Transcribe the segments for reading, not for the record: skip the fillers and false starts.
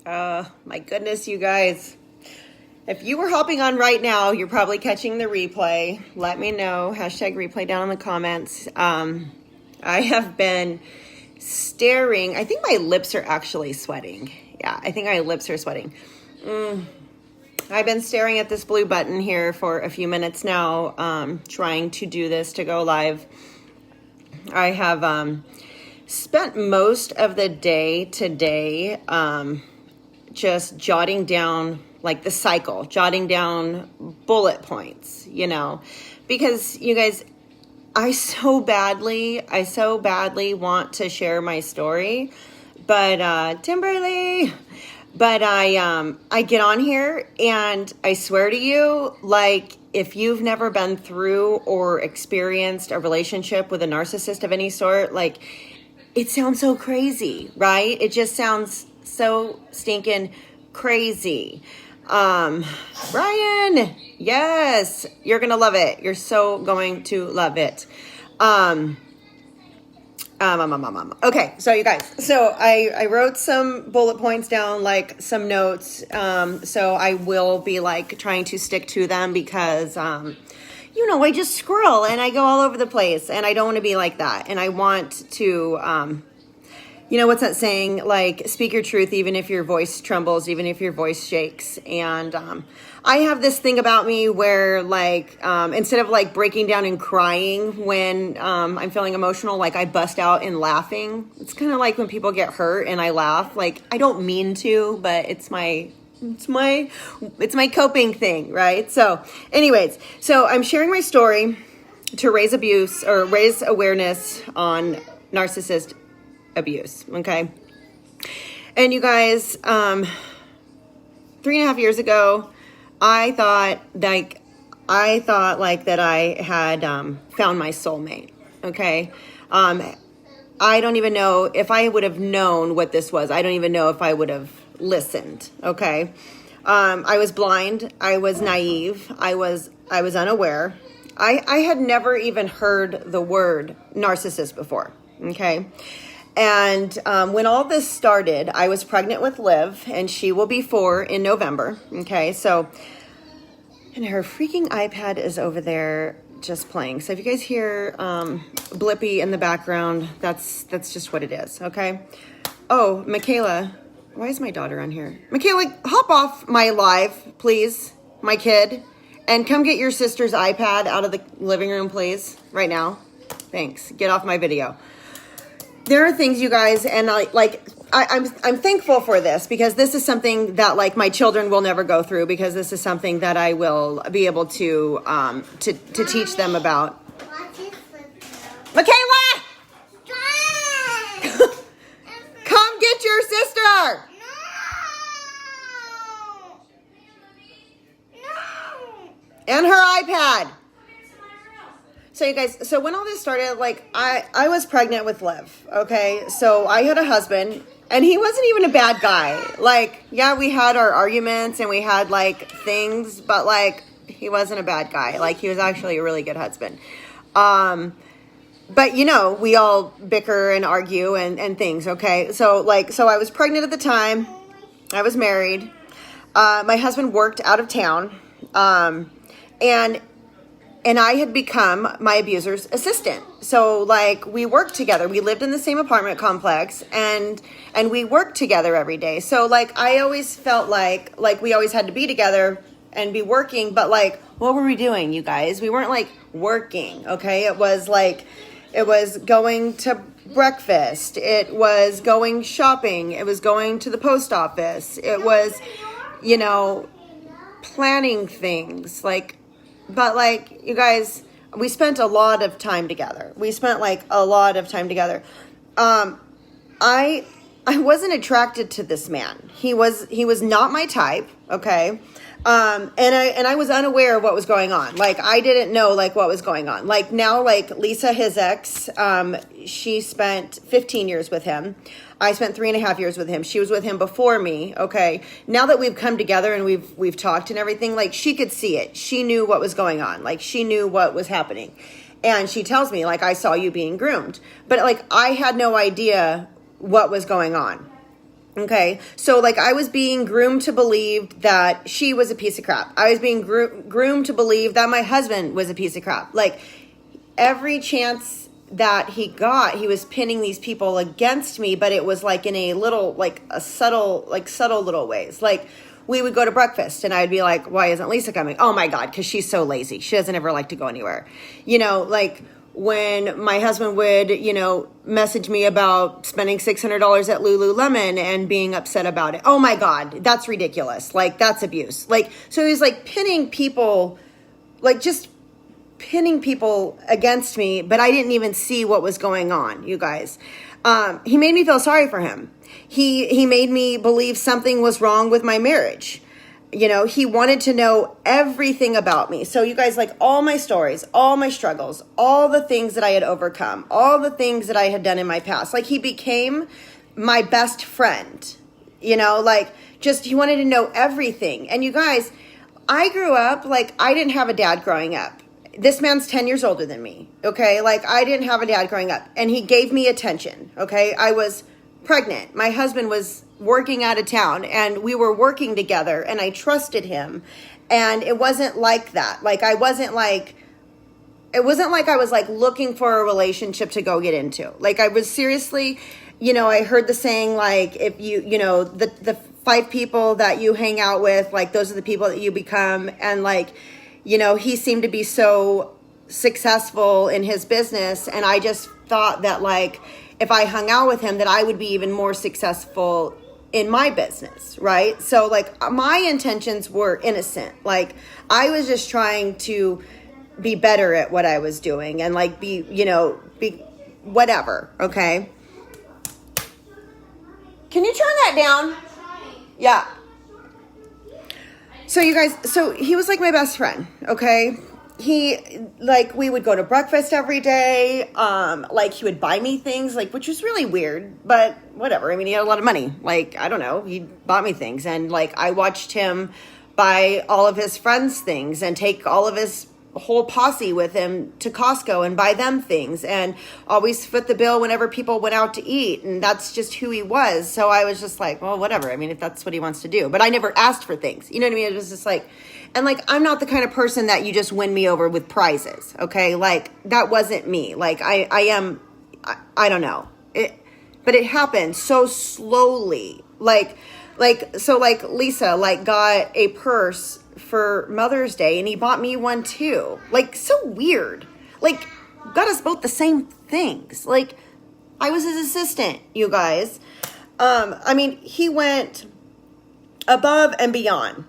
My goodness, you guys. If you were hopping on right now, you're probably catching the replay. Let me know. Hashtag replay down in the comments. I have been staring. I think my lips are actually sweating. Yeah, I think my lips are sweating. I've been staring at this blue button here for a few minutes now, trying to do this to go live. I have spent most of the day today just jotting down like the cycle, jotting down bullet points, because you guys, I so badly want to share my story, but Timberly, but I get on here and I swear to you, like, if you've never been through or experienced a relationship with a narcissist of any sort, like, it sounds so crazy, right? It just sounds so stinking crazy. Brian, yes, you're going to love it. You're so going to love it. Okay, so you guys, so I wrote some bullet points down, like some notes. So I will be like trying to stick to them because, I just scroll and I go all over the place and I don't want to be like that. And I want to, what's that saying? Like, speak your truth, even if your voice trembles, even if your voice shakes. And I have this thing about me where, like, instead of like breaking down and crying when I'm feeling emotional, like I bust out in laughing. It's kind of like when people get hurt and I laugh. Like, I don't mean to, but it's my coping thing, right? So, anyways, so I'm sharing my story to raise awareness on narcissist abuse, okay? And you guys, 3.5 years ago, I thought that I had found my soulmate, okay? I don't even know if I would have known what this was. I don't even know if I would have listened, okay? I was blind. I was naive. I was unaware. I had never even heard the word narcissist before, okay? And when all this started, I was pregnant with Liv, and she will be 4 in November, okay? So, and her freaking iPad is over there just playing. So if you guys hear Blippy in the background, that's just what it is, okay? Oh, Michaela, why is my daughter on here? Michaela, hop off my live, please, my kid, and come get your sister's iPad out of the living room, please, right now. Thanks. Get off my video. There are things, you guys, and I'm thankful for this because this is something that like my children will never go through because this is something that I will be able to teach them about. Michaela, come get your sister. No. And her iPad. So you guys, so when all this started, like I was pregnant with Liv, okay? So I had a husband and he wasn't even a bad guy. Like, yeah, we had our arguments and we had like things, but like he wasn't a bad guy. Like he was actually a really good husband. But we all bicker and argue and things, okay? So I was pregnant at the time. I was married. My husband worked out of town. And I had become my abuser's assistant. So like we worked together. We lived in the same apartment complex and we worked together every day. So like I always felt like we always had to be together and be working, but like what were we doing, you guys? We weren't like working, okay? It was going to breakfast. It was going shopping. It was going to the post office. It was, planning things but like you guys, we spent a lot of time together. I wasn't attracted to this man. He was not my type, okay? And I was unaware of what was going on. Like I didn't know like what was going on. Like now, like Lisa, his ex, she spent 15 years with him. I spent 3.5 years with him. She was with him before me. Okay. Now that we've come together and we've talked and everything, like she could see it. She knew what was going on. Like she knew what was happening. And she tells me like, I saw you being groomed, but like, I had no idea what was going on. Okay, so like I was being groomed to believe that she was a piece of crap. I was being groomed to believe that my husband was a piece of crap. Like every chance that he got, he was pinning these people against me, but it was like in a little, like a subtle little ways. Like we would go to breakfast and I'd be like, why isn't Lisa coming? Oh my God, because she's so lazy. She doesn't ever like to go anywhere. You know, like when my husband would, you know, message me about spending $600 at Lululemon and being upset about it. Oh my God, that's ridiculous. Like that's abuse. Like, so he's like pinning people, like just pinning people against me, but I didn't even see what was going on, you guys. He made me feel sorry for him. He made me believe something was wrong with my marriage. You know, he wanted to know everything about me. So you guys, like all my stories, all my struggles, all the things that I had overcome, all the things that I had done in my past. Like he became my best friend, you know, like just he wanted to know everything. And you guys, I grew up, like I didn't have a dad growing up. This man's 10 years older than me, okay? Like I didn't have a dad growing up and he gave me attention, okay? I was pregnant. My husband was working out of town and we were working together and I trusted him. And it wasn't like that. Like it wasn't like I was like looking for a relationship to go get into. Like I was seriously, you know, I heard the saying, like, if you know, the 5 people that you hang out with, like those are the people that you become. And like, you know, he seemed to be so successful in his business. And I just thought that like, if I hung out with him, that I would be even more successful in my business, right? So like my intentions were innocent. Like I was just trying to be better at what I was doing and like be, you know, be whatever, okay? Can you turn that down? Yeah. So you guys, so he was like my best friend, okay? He, like, we would go to breakfast every day. Like he would buy me things, like, which was really weird, but whatever. I mean, he had a lot of money. Like, I don't know. He bought me things. And like, I watched him buy all of his friends things and take all of his whole posse with him to Costco and buy them things and always foot the bill whenever people went out to eat. And that's just who he was. So I was just like, well, whatever. I mean, if that's what he wants to do, but I never asked for things, you know what I mean? It was just like, and like, I'm not the kind of person that you just win me over with prizes. Okay. Like that wasn't me. Like I don't know it, but it happened so slowly. So like Lisa, like got a purse for Mother's Day and he bought me one too. Like so weird. Like got us both the same things. Like I was his assistant, you guys. I mean, he went above and beyond.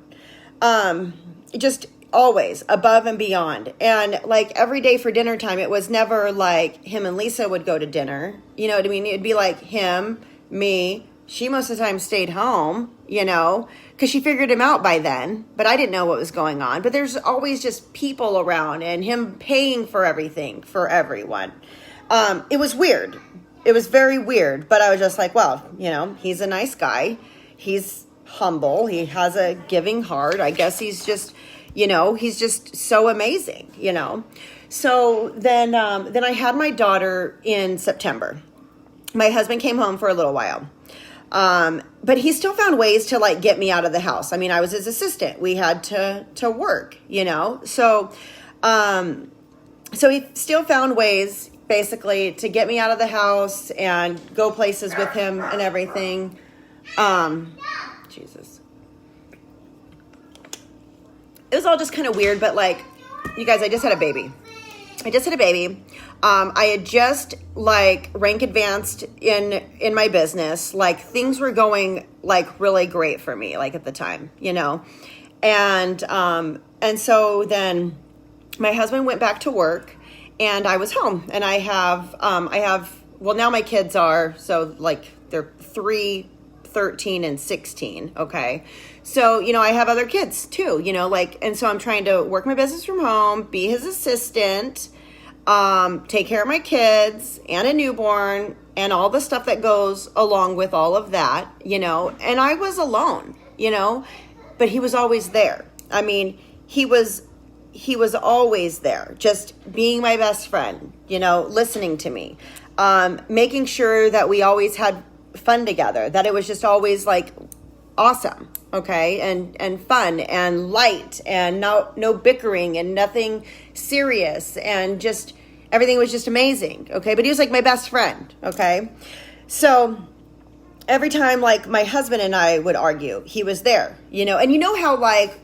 Just always above and beyond. And like every day for dinner time, it was never like him and Lisa would go to dinner. You know what I mean? It'd be like him, me. She most of the time stayed home, you know, because she figured him out by then. But I didn't know what was going on. But there's always just people around and him paying for everything for everyone. It was weird. It was very weird. But I was just like, well, you know, he's a nice guy. He's humble. He has a giving heart. I guess he's just, you know, he's just so amazing, you know. So then I had my daughter in September. My husband came home for a little while. But he still found ways to like get me out of the house. I mean, I was his assistant. We had to work, you know? So he still found ways basically to get me out of the house and go places with him and everything. Jesus. It was all just kind of weird, but like, you guys, I just had a baby. I had just like rank advanced in my business. Like things were going like really great for me, like at the time, you know? And so then my husband went back to work and I was home and I have, well, now my kids are, so like they're 3, 13 and 16. Okay. So, you know, I have other kids too, you know, like, and so I'm trying to work my business from home, be his assistant, take care of my kids and a newborn and all the stuff that goes along with all of that, you know, and I was alone, you know, but he was always there. I mean, he was always there, just being my best friend, you know, listening to me, making sure that we always had fun together, that it was just always like awesome, okay, and fun and light and no bickering and nothing serious, and just everything was just amazing, okay. But he was like my best friend, okay. So every time like my husband and I would argue, he was there, and you know how like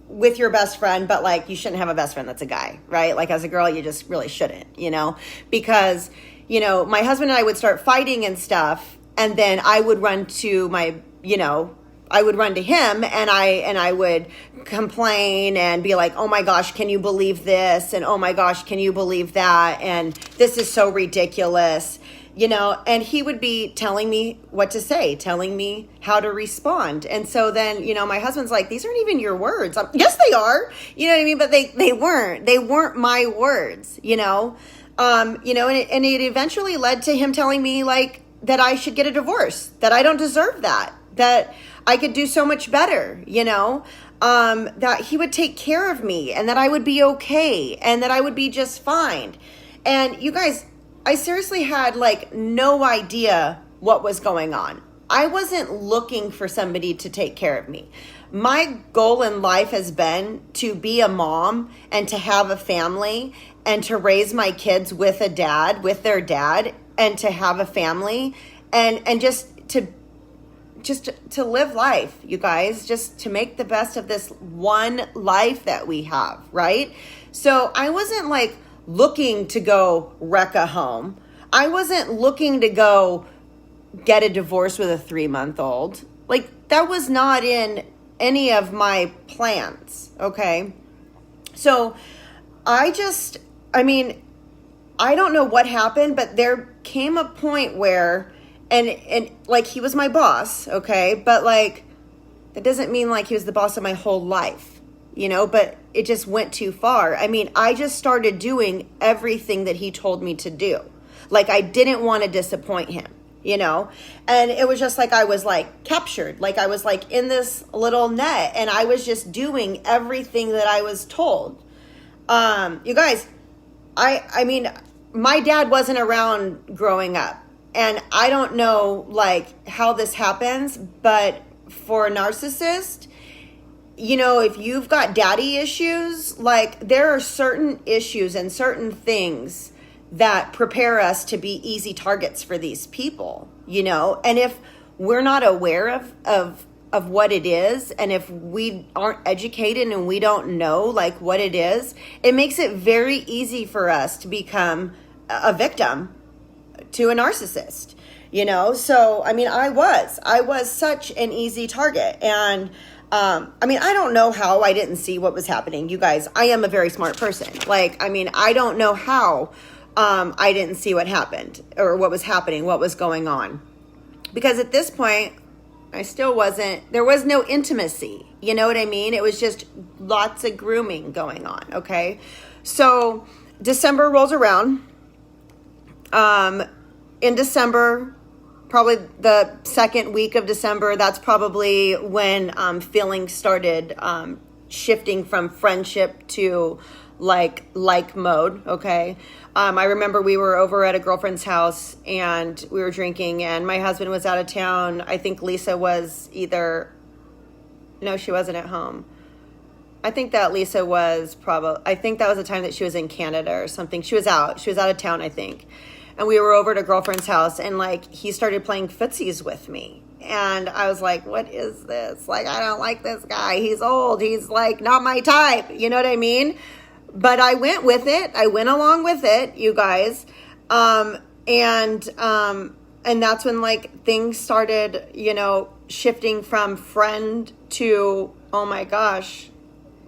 with your best friend, but like you shouldn't have a best friend that's a guy, right? Like as a girl, you just really shouldn't, because my husband and I would start fighting and stuff, and then I would run to I would run to him, and I would complain and be like, oh my gosh, can you believe this? And oh my gosh, can you believe that? And this is so ridiculous, and he would be telling me what to say, telling me how to respond. And so then, my husband's like, these aren't even your words. Yes, they are, you know what I mean? But they weren't my words, and it eventually led to him telling me like that I should get a divorce, that I don't deserve that I could do so much better, that he would take care of me, and that I would be okay, and that I would be just fine. And you guys, I seriously had like no idea what was going on. I wasn't looking for somebody to take care of me. My goal in life has been to be a mom and to have a family and to raise my kids with their dad, and to have a family and just to live life, you guys, just to make the best of this one life that we have, right? So I wasn't like looking to go wreck a home. I wasn't looking to go get a divorce with a 3-month-old. Like that was not in any of my plans, okay? So I don't know what happened, but there came a point where, and like he was my boss, okay? But like, that doesn't mean like he was the boss of my whole life, but it just went too far. I just started doing everything that he told me to do. Like I didn't want to disappoint him, and it was just like I was like captured, like I was like in this little net, and I was just doing everything that I was told. You guys, my dad wasn't around growing up, and I don't know like how this happens, but for a narcissist, if you've got daddy issues, like there are certain issues and certain things that prepare us to be easy targets for these people, and if we're not aware of what it is, and if we aren't educated and we don't know like what it is, it makes it very easy for us to become a victim to a narcissist, So, I was such an easy target. And, I don't know how I didn't see what was happening. You guys, I am a very smart person. Like, I don't know how, I didn't see what happened or what was happening, what was going on. Because at this point, there was no intimacy. You know what I mean? It was just lots of grooming going on. Okay. So December rolls around. In December, probably the second week of December, that's probably when feelings started shifting from friendship to like mode, okay? I remember we were over at a girlfriend's house, and we were drinking, and my husband was out of town. I think Lisa was no, she wasn't at home. I think that Lisa was I think that was the time that she was in Canada or something. She was out of town, I think. And we were over at a girlfriend's house, and like he started playing footsies with me. And I was like, what is this? Like, I don't like this guy. He's old. He's like not my type. You know what I mean? But I went with it. I went along with it, you guys. And that's when like things started, shifting from friend to, oh my gosh,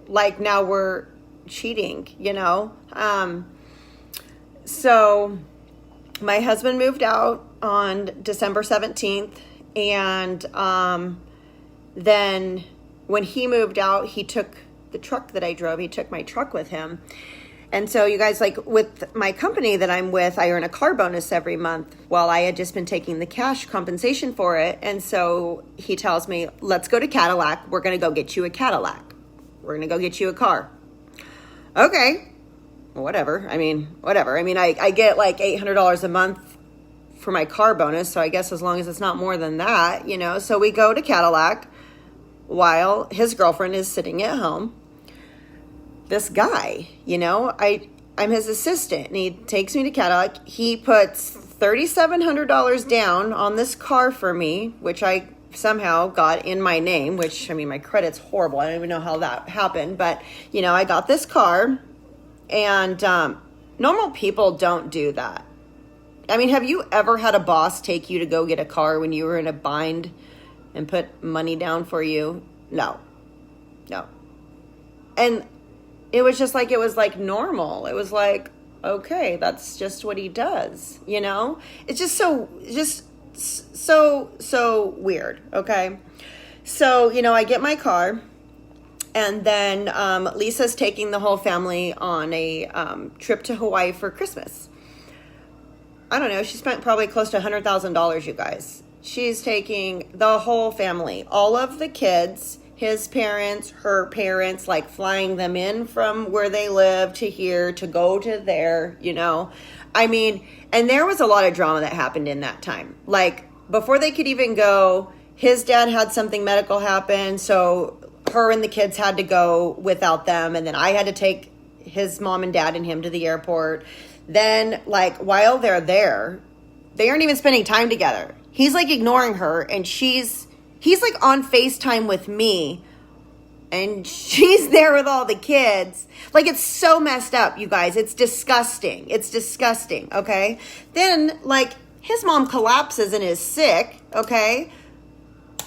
like now we're cheating, So my husband moved out on December 17th. And then when he moved out, he took the truck that I drove. He took my truck with him. And so you guys, like with my company that I'm with, I earn a car bonus every month. Well, I had just been taking the cash compensation for it. And so he tells me, let's go to Cadillac. We're going to go get you a Cadillac. We're going to go get you a car. Okay. Whatever. I get like $800 a month for my car bonus. So I guess as long as it's not more than that, you know. So we go to Cadillac while his girlfriend is sitting at home. This guy, you know, I'm his assistant, and he takes me to Cadillac. He puts $3,700 down on this car for me, which I somehow got in my name, which, I mean, my credit's horrible. I don't even know how that happened, but, you know, I got this car, and normal people don't do that. I mean, have you ever had a boss take you to go get a car when you were in a bind and put money down for you? No. And it was just like, it was like normal. It was like, okay, that's just what he does, you know? It's just so weird, okay? So, you know, I get my car, and then Lisa's taking the whole family on a trip to Hawaii for Christmas. I don't know, she spent probably close to $100,000, you guys. She's taking the whole family, all of the kids, his parents, her parents, like flying them in from where they live to here to go to there, you know. I mean, and there was a lot of drama that happened in that time. Like, before they could even go, his dad had something medical happen, so her and the kids had to go without them, and then I had to take his mom and dad and him to the airport. Then, like, while they're there, they aren't even spending time together. He's, like, ignoring her, and he's, like, on FaceTime with me, and she's there with all the kids. Like, it's so messed up, you guys. It's disgusting. It's disgusting, okay? Then, like, his mom collapses and is sick, okay?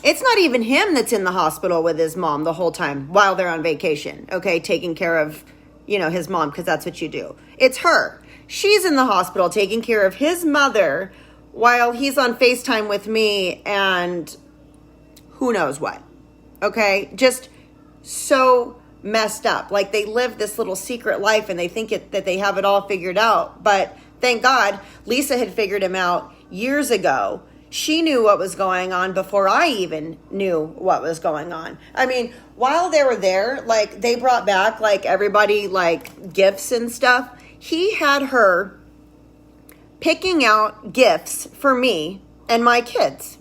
It's not even him that's in the hospital with his mom the whole time while they're on vacation, okay? Taking care of, you know, his mom, because that's what you do. It's her. She's in the hospital taking care of his mother while he's on FaceTime with me and who knows what. Okay? Just so messed up. Like, they live this little secret life and they think that they have it all figured out. But thank God, Lisa had figured him out years ago. She knew what was going on before I even knew what was going on. I mean, while they were there, like, they brought back, like, everybody, like, gifts and stuff. He had her picking out gifts for me and my kids.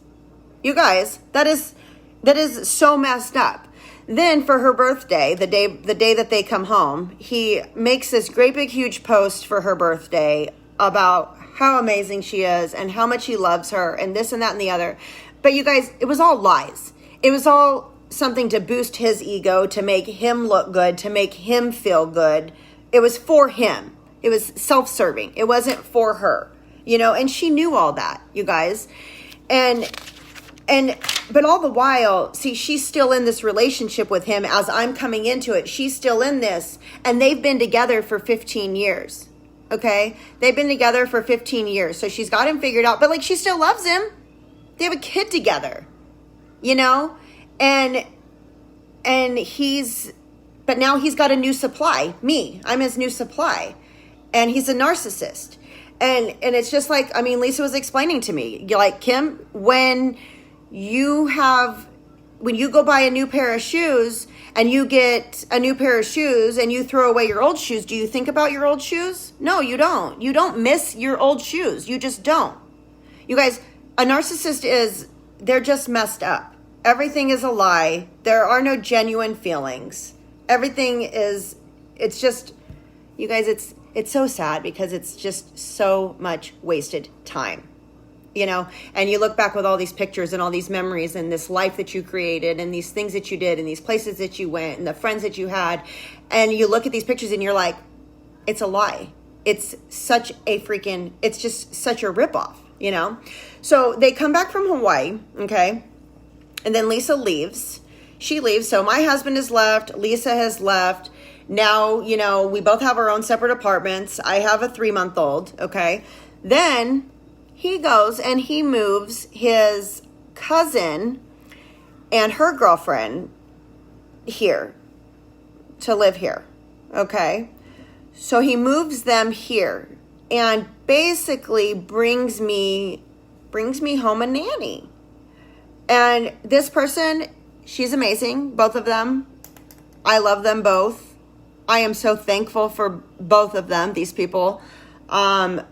You guys, that is so messed up. Then for her birthday, the day that they come home, he makes this great big huge post for her birthday about how amazing she is and how much he loves her and this and that and the other. But you guys, it was all lies. It was all something to boost his ego, to make him look good, to make him feel good. It was for him. It was self-serving. It wasn't for her, you know, and she knew all that, you guys. But all the while, see, she's still in this relationship with him as I'm coming into it. She's still in this, and they've been together for 15 years, okay? They've been together for 15 years, so she's got him figured out, but, like, she still loves him. They have a kid together, you know? But now he's got a new supply, me. I'm his new supply. And he's a narcissist. And it's just like, I mean, Lisa was explaining to me, you're like, Kim, when you go buy a new pair of shoes and you get a new pair of shoes and you throw away your old shoes, do you think about your old shoes? No, you don't. You don't miss your old shoes. You just don't. You guys, a narcissist they're just messed up. Everything is a lie. There are no genuine feelings. Everything it's just, you guys, it's so sad because it's just so much wasted time, you know, and you look back with all these pictures and all these memories and this life that you created and these things that you did and these places that you went and the friends that you had. And you look at these pictures and you're like, it's a lie. It's such a it's just such a ripoff, you know? So they come back from Hawaii. Okay. And then Lisa leaves. She leaves. So my husband has left. Lisa has left. Now, you know, we both have our own separate apartments. I have a 3-month-old, okay? Then he goes and he moves his cousin and her girlfriend here to live here, okay? So he moves them here and basically brings me home a nanny. And this person, she's amazing, both of them. I love them both. I am so thankful for both of them, these people. I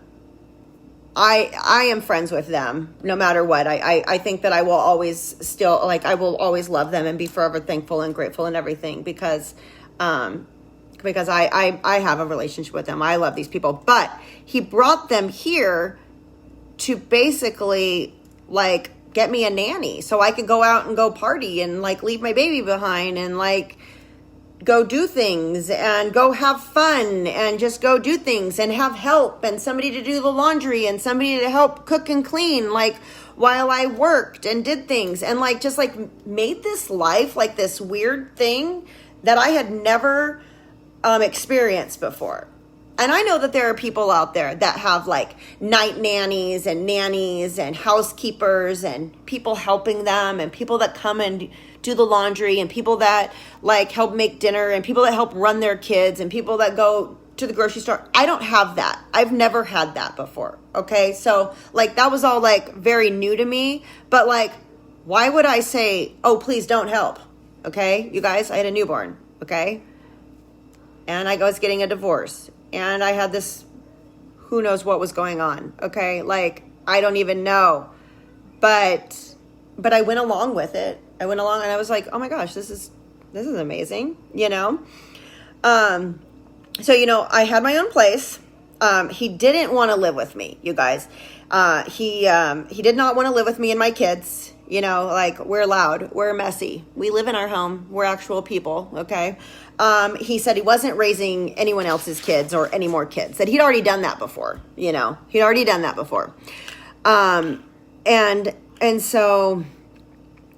I am friends with them no matter what. I think that I will always still, like, I will always love them and be forever thankful and grateful and everything because I have a relationship with them. I love these people. But he brought them here to basically, like, get me a nanny so I could go out and go party and, like, leave my baby behind and, like, go do things and go have fun and just go do things and have help and somebody to do the laundry and somebody to help cook and clean, like, while I worked and did things and, like, just, like, made this life, like, this weird thing that I had never experienced before. And I know that there are people out there that have, like, night nannies and housekeepers and people helping them and people that come and do the laundry and people that, like, help make dinner and people that help run their kids and people that go to the grocery store. I don't have that. I've never had that before. Okay. So, like, that was all, like, very new to me, but, like, why would I say, oh, please don't help? Okay. You guys, I had a newborn. Okay. And I was getting a divorce and I had this, who knows what was going on. Okay. Like, I don't even know, but I went along with it. I went along and I was like, oh my gosh, this is amazing, you know? So, you know, I had my own place. He didn't want to live with me, you guys. He did not want to live with me and my kids. You know, like, we're loud, we're messy. We live in our home. We're actual people. Okay. He said he wasn't raising anyone else's kids or any more kids, that he'd already done that before, you know, he'd already done that before. And so,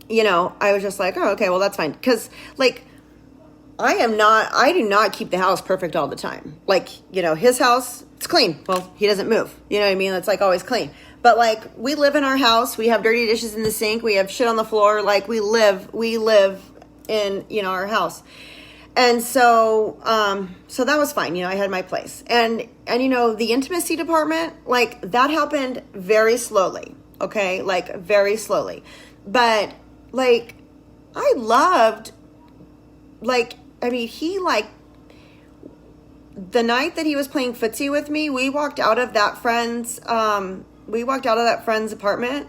you know, I was just like, oh, okay, well, that's fine. Cause, like, I do not keep the house perfect all the time. Like, you know, his house, it's clean. Well, he doesn't move. You know what I mean? It's, like, always clean. But, like, we live in our house. We have dirty dishes in the sink. We have shit on the floor. Like, we live in, you know, our house. And so, so that was fine. You know, I had my place. And, you know, the intimacy department, like, that happened very slowly. Okay. Like, very slowly. But, like, I loved, like, I mean, he, like, the night that he was playing footsie with me, we walked out of that friend's apartment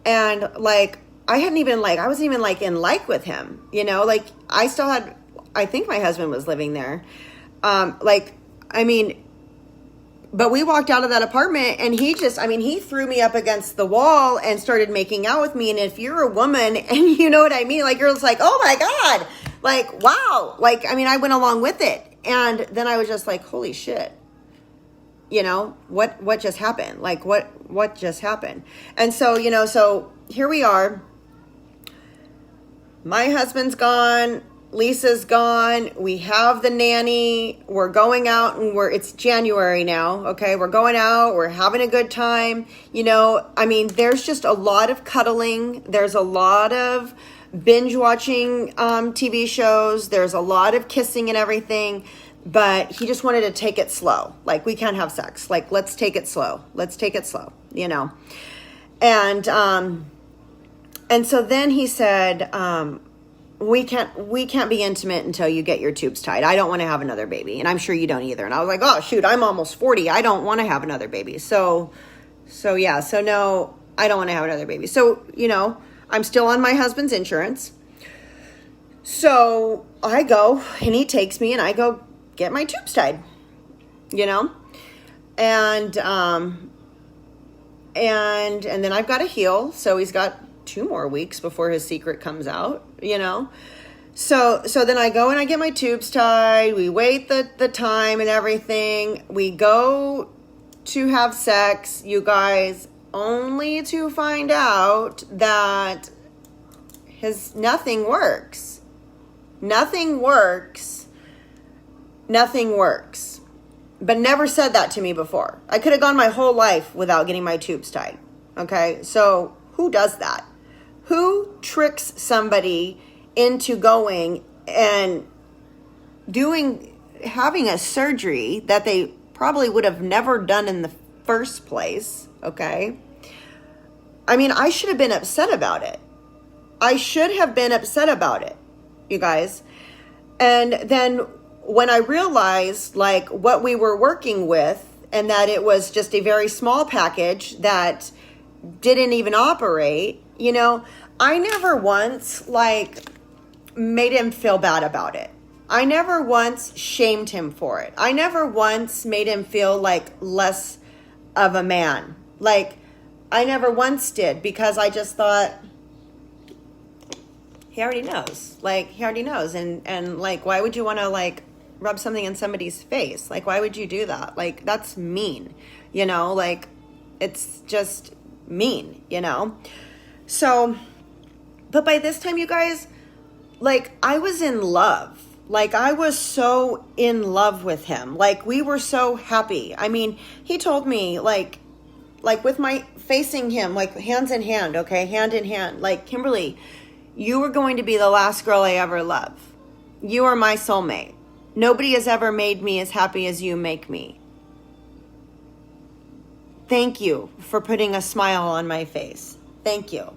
and, like, I wasn't even, like, in like with him, you know, like, I think my husband was living there. Like, I mean, but we walked out of that apartment and he threw me up against the wall and started making out with me. And if you're a woman and you know what I mean, like, you're just like, oh my God, like, wow. Like, I mean, I went along with it. And then I was just like, holy shit, you know, what just happened? Like, what just happened? And so, you know, so here we are. My husband's gone. Lisa's gone. We have the nanny. We're going out and it's January now. Okay. We're going out. We're having a good time. You know, I mean, there's just a lot of cuddling. There's a lot of binge watching TV shows. There's a lot of kissing and everything, but he just wanted to take it slow. Like, we can't have sex. Like, let's take it slow. Let's take it slow, you know? And so then he said, we can't be intimate until you get your tubes tied. I don't want to have another baby. And I'm sure you don't either. And I was like, oh shoot, I'm almost 40. I don't want to have another baby. So no, I don't want to have another baby. So, you know, I'm still on my husband's insurance. So I go and he takes me and I go get my tubes tied, you know? And then I've got to heal. So he's got 2 more weeks before his secret comes out, you know? So then I go and I get my tubes tied. We wait the time and everything. We go to have sex, you guys, only to find out that nothing works. Nothing works. But never said that to me before. I could have gone my whole life without getting my tubes tied. Okay, so who does that? Who tricks somebody into going and having a surgery that they probably would have never done in the first place? Okay. I mean, I should have been upset about it. You guys. And then when I realized, like, what we were working with and that it was just a very small package that didn't even operate, I never once like made him feel bad about it. I never once shamed him for it. I never once made him feel like less of a man. Like, I never once did, because I just thought, he already knows. Like, he already knows. And like, why would you want to like rub something in somebody's face? Like, why would you do that? Like, that's mean, like, it's just mean, So, but by this time, you guys, like, I was in love. Like, I was so in love with him. Like, we were so happy. I mean, he told me, like with my facing him, like hands in hand, okay? Hand in hand. Like, Kimberly, you were going to be the last girl I ever love. You are my soulmate. Nobody has ever made me as happy as you make me. Thank you for putting a smile on my face. Thank you.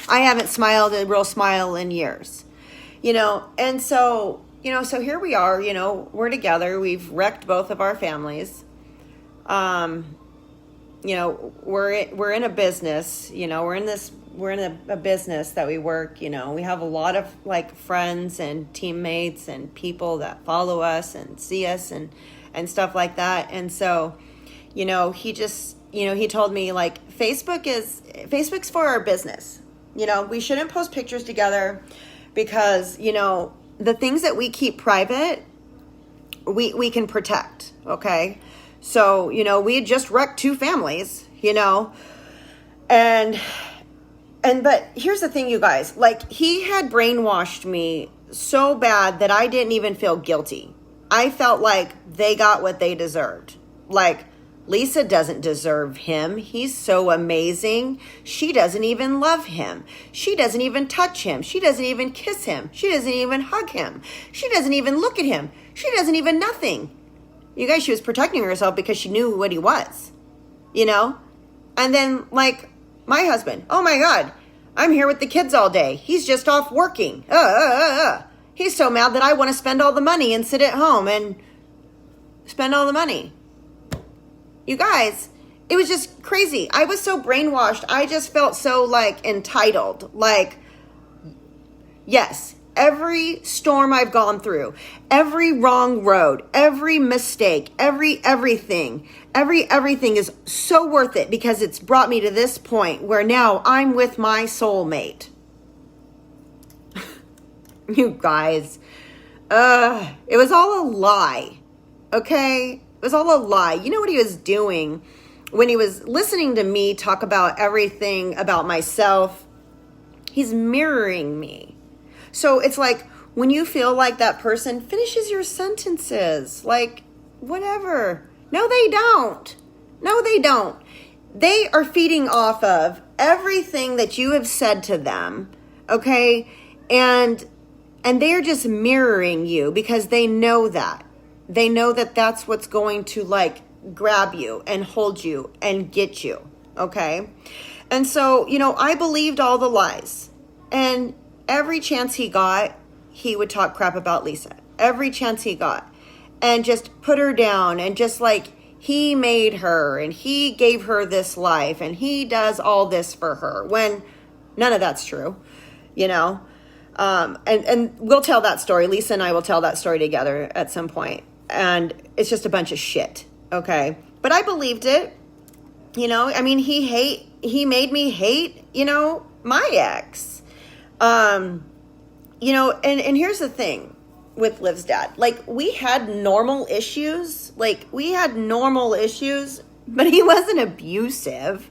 I haven't smiled a real smile in years. And so, so here we are, we're together. We've wrecked both of our families. We're in a business, we're in a business that we work, we have a lot of like friends and teammates and people that follow us and see us and stuff like that. And so, he just, he told me like, Facebook's for our business. We shouldn't post pictures together because, the things that we keep private, we can protect. Okay. So, we had just wrecked 2 families, but here's the thing, you guys, like, he had brainwashed me so bad that I didn't even feel guilty. I felt like they got what they deserved. Like, Lisa doesn't deserve him. He's so amazing. She doesn't even love him. She doesn't even touch him. She doesn't even kiss him. She doesn't even hug him. She doesn't even look at him. She doesn't even nothing. You guys, she was protecting herself because she knew what he was, And then, like, my husband, oh my God, I'm here with the kids all day. He's just off working. He's so mad that I want to spend all the money and sit at home and spend all the money. You guys, it was just crazy. I was so brainwashed. I just felt so, like, entitled. Like, yes, every storm I've gone through, every wrong road, every mistake, everything is so worth it because it's brought me to this point where now I'm with my soulmate. You guys, it was all a lie, okay? It was all a lie. You know what he was doing when he was listening to me talk about everything about myself? He's mirroring me. So it's like when you feel like that person finishes your sentences, like whatever. No, they don't. No, they don't. They are feeding off of everything that you have said to them, okay? And they are just mirroring you because they know that. They know that that's what's going to like grab you and hold you and get you, okay? And so, I believed all the lies. And every chance he got, he would talk crap about Lisa. Every chance he got. And just put her down and just like he made her and he gave her this life and he does all this for her when none of that's true, And we'll tell that story. Lisa and I will tell that story together at some point. And it's just a bunch of shit, okay? But I believed it, I mean, he made me hate, my ex. And here's the thing with Liv's dad. Like, we had normal issues, but he wasn't abusive,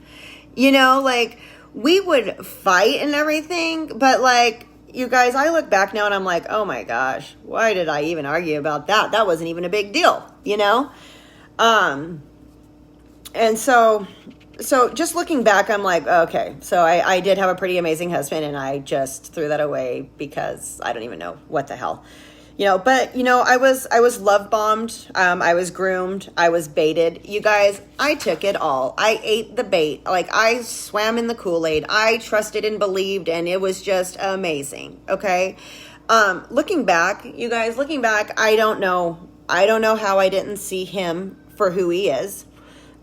like, we would fight and everything, but like, you guys, I look back now and I'm like, oh my gosh, why did I even argue about that? That wasn't even a big deal, And so just looking back, I'm like, okay, so I did have a pretty amazing husband and I just threw that away because I don't even know what the hell, but I was love bombed. I was groomed. I was baited. You guys, I took it all. I ate the bait. Like, I swam in the Kool-Aid. I trusted and believed, and it was just amazing. Okay. Looking back, you guys, I don't know how I didn't see him for who he is.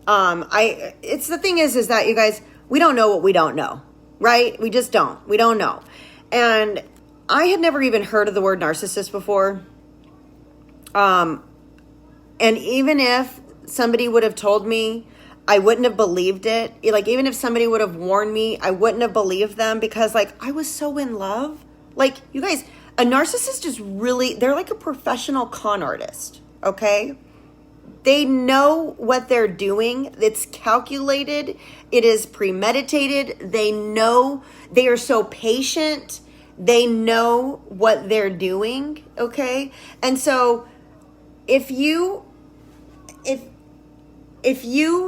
It's the thing is that you guys, we don't know what we don't know, right? We just don't. We don't know. And I had never even heard of the word narcissist before. And even if somebody would have told me, I wouldn't have believed it. Like, even if somebody would have warned me, I wouldn't have believed them because, like, I was so in love. Like, you guys, a narcissist is really, they're like a professional con artist, okay? They know what they're doing. It's calculated. It is premeditated. They know, they are so patient. They know what they're doing, okay? And so if you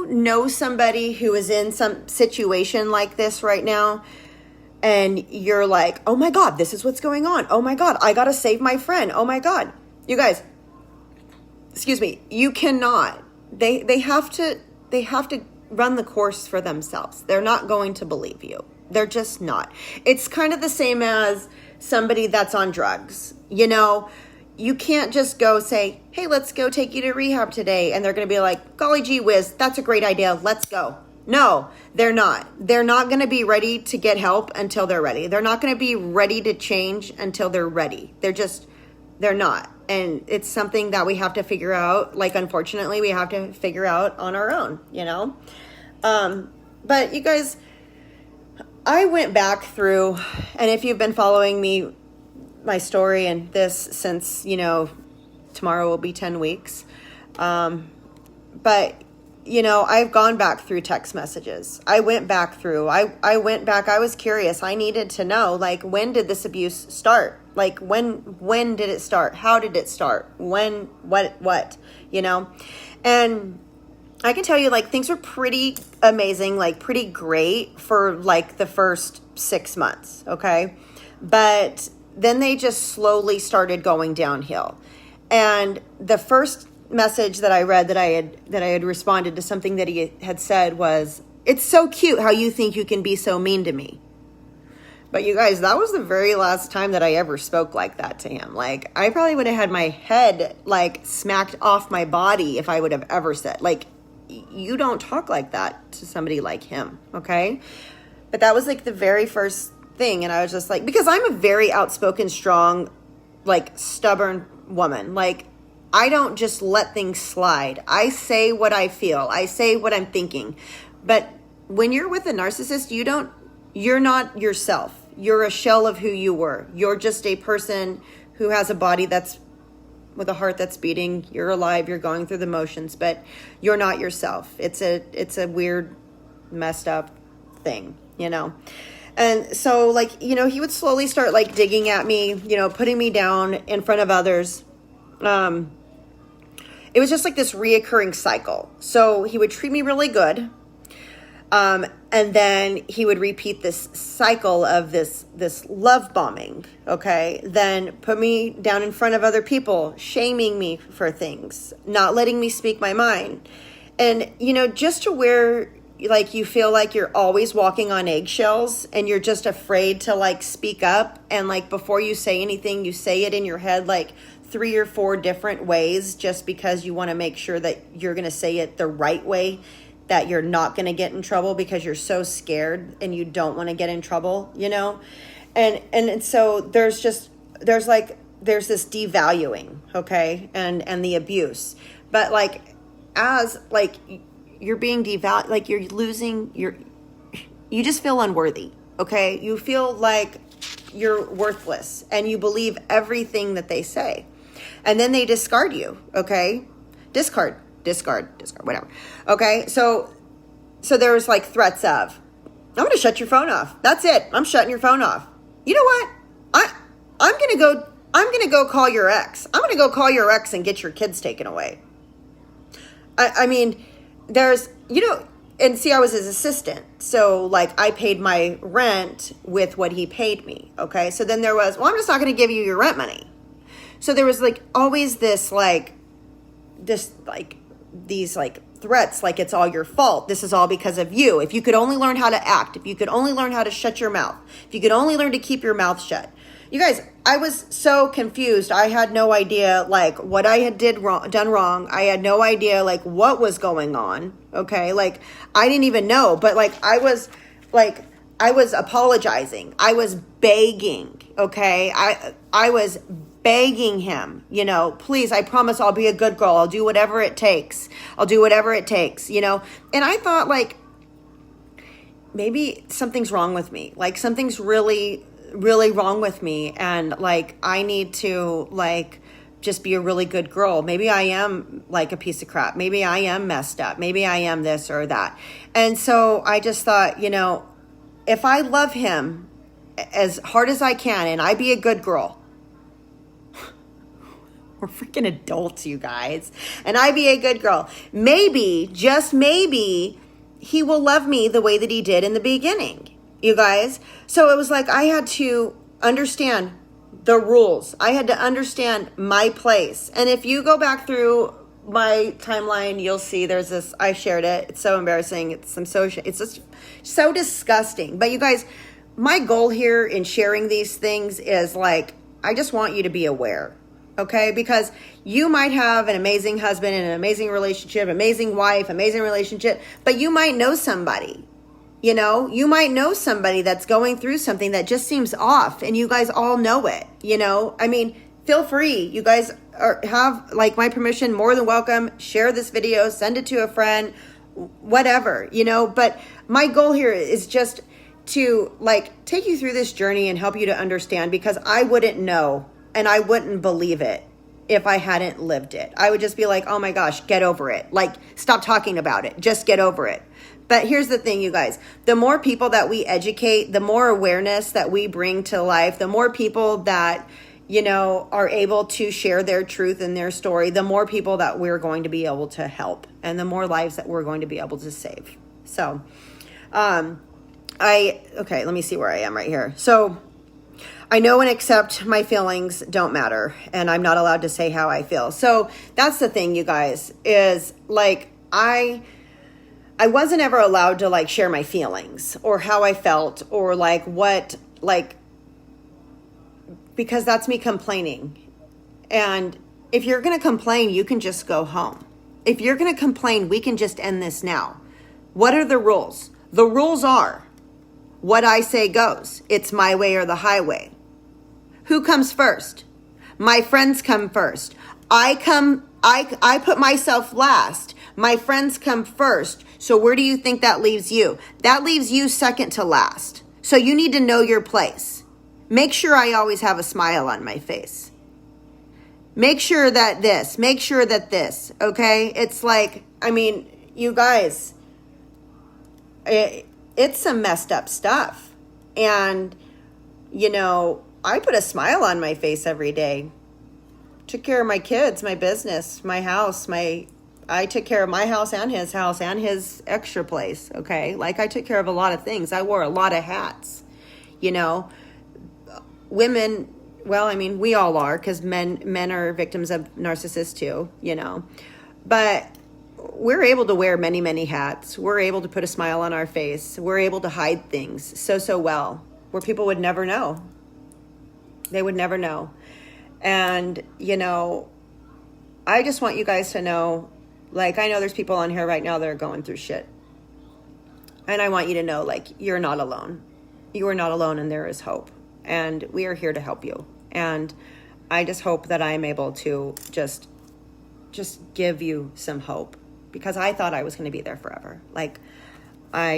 know somebody who is in some situation like this right now, and you're like, oh my God, this is what's going on. Oh my God, I got to save my friend. Oh my God. You guys, excuse me, you cannot. They have to run the course for themselves. They're not going to believe you. They're just not. It's kind of the same as somebody that's on drugs. You know, you can't just go say, hey, let's go take you to rehab today. And they're going to be like, golly gee whiz, that's a great idea. Let's go. No, they're not. They're not going to be ready to get help until they're ready. They're not going to be ready to change until they're ready. They're not. And it's something that we have to figure out. Like, unfortunately, we have to figure out on our own, you know? But you guys, I went back through, and if you've been following me, my story and this since, you know, tomorrow will be 10 weeks. But, you know, I've gone back through text messages. I went back through, I went back. I was curious. I needed to know, like, when did this abuse start? Like, when did it start? How did it start? When, what, you know? And I can tell you, like, things were pretty amazing, like, pretty great for, like, the first 6 months, okay? But then they just slowly started going downhill. And the first message that I read that I had responded to something that he had said was, it's so cute how you think you can be so mean to me. But you guys, that was the very last time that I ever spoke like that to him. Like, I probably would have had my head, like, smacked off my body if I would have ever said, like, you don't talk like that to somebody like him, okay? But that was, like, the very first thing. And I was just like, because I'm a very outspoken, strong, like, stubborn woman. Like, I don't just let things slide. I say what I feel. I say what I'm thinking. But when you're with a narcissist, you're not yourself. You're a shell of who you were. You're just a person who has a body that's with a heart that's beating. You're alive. You're going through the motions, but you're not yourself. It's a weird, messed up thing, you know? And so, like, you know, he would slowly start, like, digging at me, you know, putting me down in front of others. It was just like this reoccurring cycle. So he would treat me really good. And then he would repeat this cycle of this love bombing, okay? Then put me down in front of other people, shaming me for things, not letting me speak my mind. And, you know, just to where, like, you feel like you're always walking on eggshells and you're just afraid to, like, speak up. And, like, before you say anything, you say it in your head, like, 3 or 4 different ways just because you want to make sure that you're going to say it the right way, that you're not going to get in trouble because you're so scared and you don't want to get in trouble, you know? And so there's this devaluing, okay? And the abuse. But, like, as, like, you're being devalued, like, you're losing you just feel unworthy, okay? You feel like you're worthless and you believe everything that they say. And then they discard you, okay? Discard, whatever. Okay, so there was, like, threats of, I'm going to shut your phone off. That's it. I'm shutting your phone off. You know what? I'm going to go call your ex. I'm going to go call your ex and get your kids taken away. I mean, there's, you know, and see, I was his assistant. So, like, I paid my rent with what he paid me. Okay. So then there was, well, I'm just not going to give you your rent money. So there was, like, always these, like, threats, like, it's all your fault. This is all because of you. If you could only learn how to act, if you could only learn how to shut your mouth, if you could only learn to keep your mouth shut. You guys, I was so confused. I had no idea like what I had done wrong. I had no idea like what was going on. Okay. Like I didn't even know, but I was apologizing. I was begging. Okay. I was begging him, please, I promise I'll be a good girl. I'll do whatever it takes. And I thought like, maybe something's wrong with me. Like something's really, really wrong with me. And like, I need to like, just be a really good girl. Maybe I am like a piece of crap. Maybe I am messed up. Maybe I am this or that. And so I just thought, if I love him as hard as I can and I be a good girl, we're freaking adults, you guys, and I be a good girl, maybe, just maybe, he will love me the way that he did in the beginning, you guys. So it was like I had to understand the rules. I had to understand my place. And if you go back through my timeline, you'll see there's this, I shared it. It's so embarrassing. It's just so disgusting. But you guys, my goal here in sharing these things is like, I just want you to be aware. Okay, because you might have an amazing husband and an amazing relationship, amazing wife, amazing relationship, but you might know somebody, you might know somebody that's going through something that just seems off and you guys all know it, I mean, feel free. You guys have like my permission, more than welcome. Share this video, send it to a friend, whatever, but my goal here is just to like take you through this journey and help you to understand, because I wouldn't know. And I wouldn't believe it if I hadn't lived it. I would just be like, oh my gosh, get over it. Like, stop talking about it. Just get over it. But here's the thing, you guys. The more people that we educate, the more awareness that we bring to life, the more people that, are able to share their truth and their story, the more people that we're going to be able to help and the more lives that we're going to be able to save. So, okay, let me see where I am right here. So, I know and accept my feelings don't matter, and I'm not allowed to say how I feel. So that's the thing, you guys, is like I wasn't ever allowed to like share my feelings or how I felt or like what, like, because that's me complaining. And if you're going to complain, you can just go home. If you're going to complain, we can just end this now. What are the rules? The rules are what I say goes. It's my way or the highway. Who comes first? My friends come first. I put myself last. My friends come first. So where do you think that leaves you? That leaves you second to last. So you need to know your place. Make sure I always have a smile on my face. Make sure that this, okay? It's like, I mean, you guys, it's some messed up stuff. And, I put a smile on my face every day. Took care of my kids, my business, my house, I took care of my house and his extra place, okay? Like I took care of a lot of things. I wore a lot of hats, Women, well, I mean, we all are, because men are victims of narcissists too, But we're able to wear many, many hats. We're able to put a smile on our face. We're able to hide things so well, where people would never know. They would never know. And, I just want you guys to know, like, I know there's people on here right now that are going through shit. And I want you to know, like, you're not alone. You are not alone, and there is hope. And we are here to help you. And I just hope that I'm able to just give you some hope, because I thought I was going to be there forever. Like, I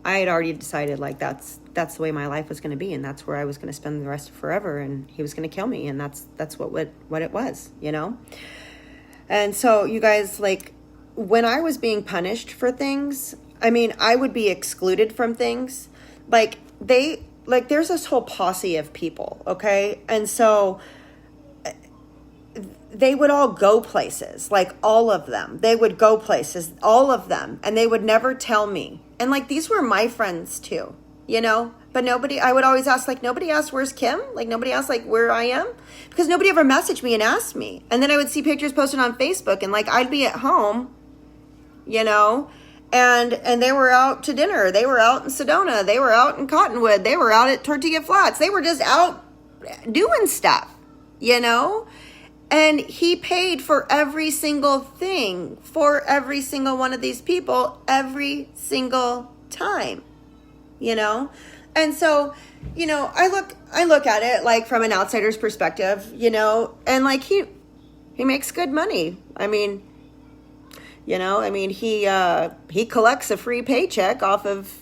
had already decided, like, that's the way my life was going to be, and that's where I was going to spend the rest of forever, and he was going to kill me, and that's what it was, And so, you guys, like, when I was being punished for things, I mean, I would be excluded from things. Like, there's this whole posse of people, okay? And so they would all go places, like all of them. They would go places, all of them, and they would never tell me. And like, these were my friends too, but nobody, I would always ask, like, nobody asked, where's Kim? Like, nobody asked, like, where I am? Because nobody ever messaged me and asked me. And then I would see pictures posted on Facebook, and like, I'd be at home, and they were out to dinner. They were out in Sedona. They were out in Cottonwood. They were out at Tortilla Flats. They were just out doing stuff, you know? And he paid for every single thing for every single one of these people every single time, you know? And so, you know, I look at it like from an outsider's perspective, you know, and like he makes good money. I mean, you know, he collects a free paycheck off of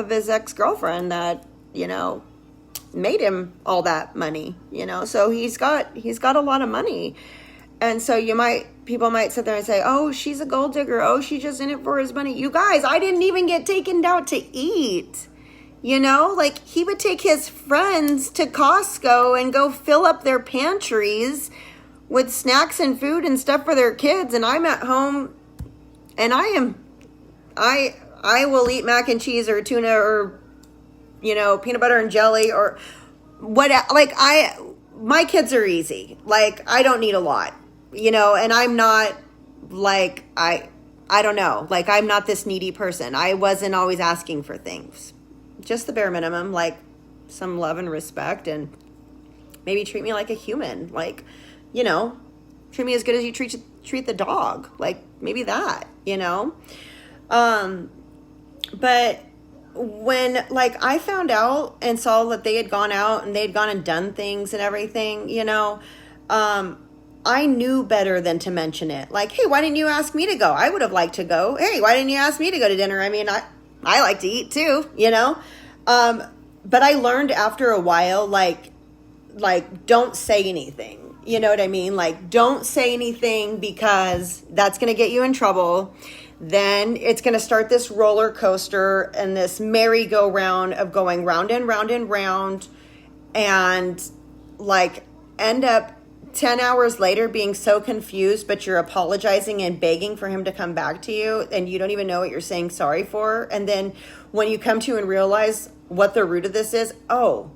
his ex-girlfriend that, you know, made him all that money, you know. So he's got a lot of money. And so people might sit there and say, oh, she's a gold digger. Oh, she's just in it for his money. You guys, I didn't even get taken out to eat. You know, like he would take his friends to Costco and go fill up their pantries with snacks and food and stuff for their kids. And I'm at home and I will eat mac and cheese or tuna or, you know, peanut butter and jelly or what. Like my kids are easy. Like I don't need a lot, you know, and I'm not like, I don't know, like I'm not this needy person. I wasn't always asking for things. Just the bare minimum, like some love and respect, and maybe treat me like a human. Like, you know, treat me as good as you treat the dog. Like maybe that, you know. But when like I found out and saw that they had gone out and they'd gone and done things and everything, you know, I knew better than to mention it. Like, hey, why didn't you ask me to go? I would have liked to go. Hey, why didn't you ask me to go to dinner? I mean, I like to eat too, you know? But I learned after a while, like, don't say anything. You know what I mean? Like, don't say anything because that's going to get you in trouble. Then it's going to start this roller coaster and this merry-go-round of going round and round and round and like end up 10 hours later being so confused, but you're apologizing and begging for him to come back to you and you don't even know what you're saying sorry for. And then when you come to and realize what the root of this is, oh,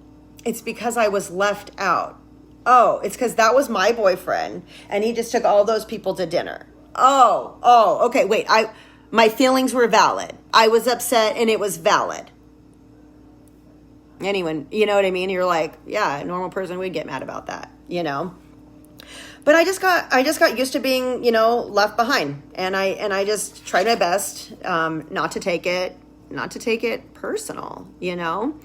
it's because I was left out. Oh, it's because that was my boyfriend and he just took all those people to dinner. Oh, okay, wait, my feelings were valid. I was upset and it was valid. Anyone, you know what I mean? You're like, yeah, a normal person would get mad about that, you know? But I just got used to being, you know, left behind, and I just tried my best not to take it personal, you know.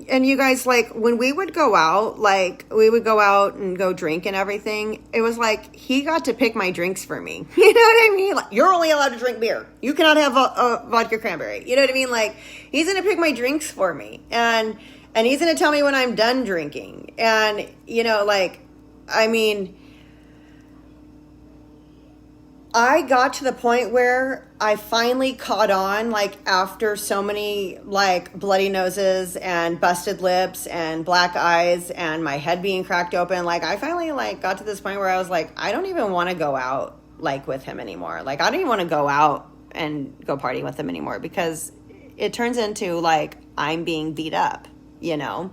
And you guys, like when we would go out, like we would go out and go drink and everything, it was like he got to pick my drinks for me. You know what I mean? Like you're only allowed to drink beer. You cannot have a vodka cranberry. You know what I mean? Like he's gonna pick my drinks for me, and he's going to tell me when I'm done drinking. And, you know, like, I mean, I got to the point where I finally caught on, like, after so many, like, bloody noses and busted lips and black eyes and my head being cracked open. Like, I finally, like, got to this point where I was like, I don't even want to go out, like, with him anymore. Like, I don't even want to go out and go party with him anymore because it turns into, like, I'm being beat up. You know,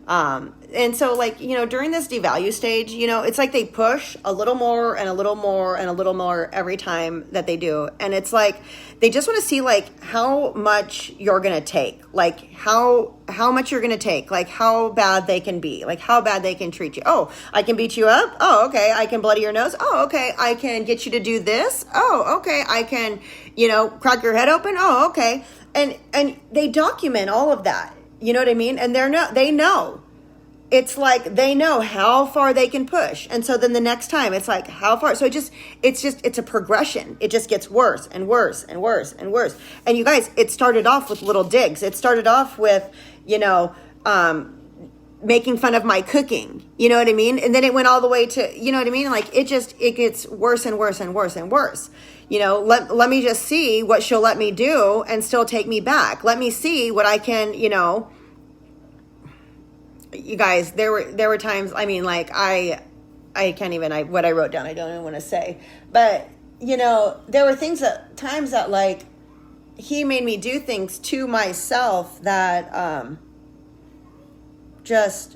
and so like, you know, during this devalue stage, you know, it's like they push a little more and a little more and a little more every time that they do. And it's like, they just want to see like how much you're going to take, like how much you're going to take, like how bad they can be, like how bad they can treat you. Oh, I can beat you up. Oh, okay. I can bloody your nose. Oh, okay. I can get you to do this. Oh, okay. I can, you know, crack your head open. Oh, okay. And they document all of that. You know what I mean? And they know. It's like they know how far they can push. And so then the next time it's like how far. So it's a progression. It just gets worse and worse and worse and worse. And you guys, it started off with little digs. It started off with, you know, making fun of my cooking. You know what I mean? And then it went all the way to, you know what I mean? Like it gets worse and worse and worse and worse. You know, let me just see what she'll let me do and still take me back. Let me see what I can, you know. You guys, there were times, I mean, like I can't even, what I wrote down, I don't even want to say. But, you know, there were times that like he made me do things to myself that just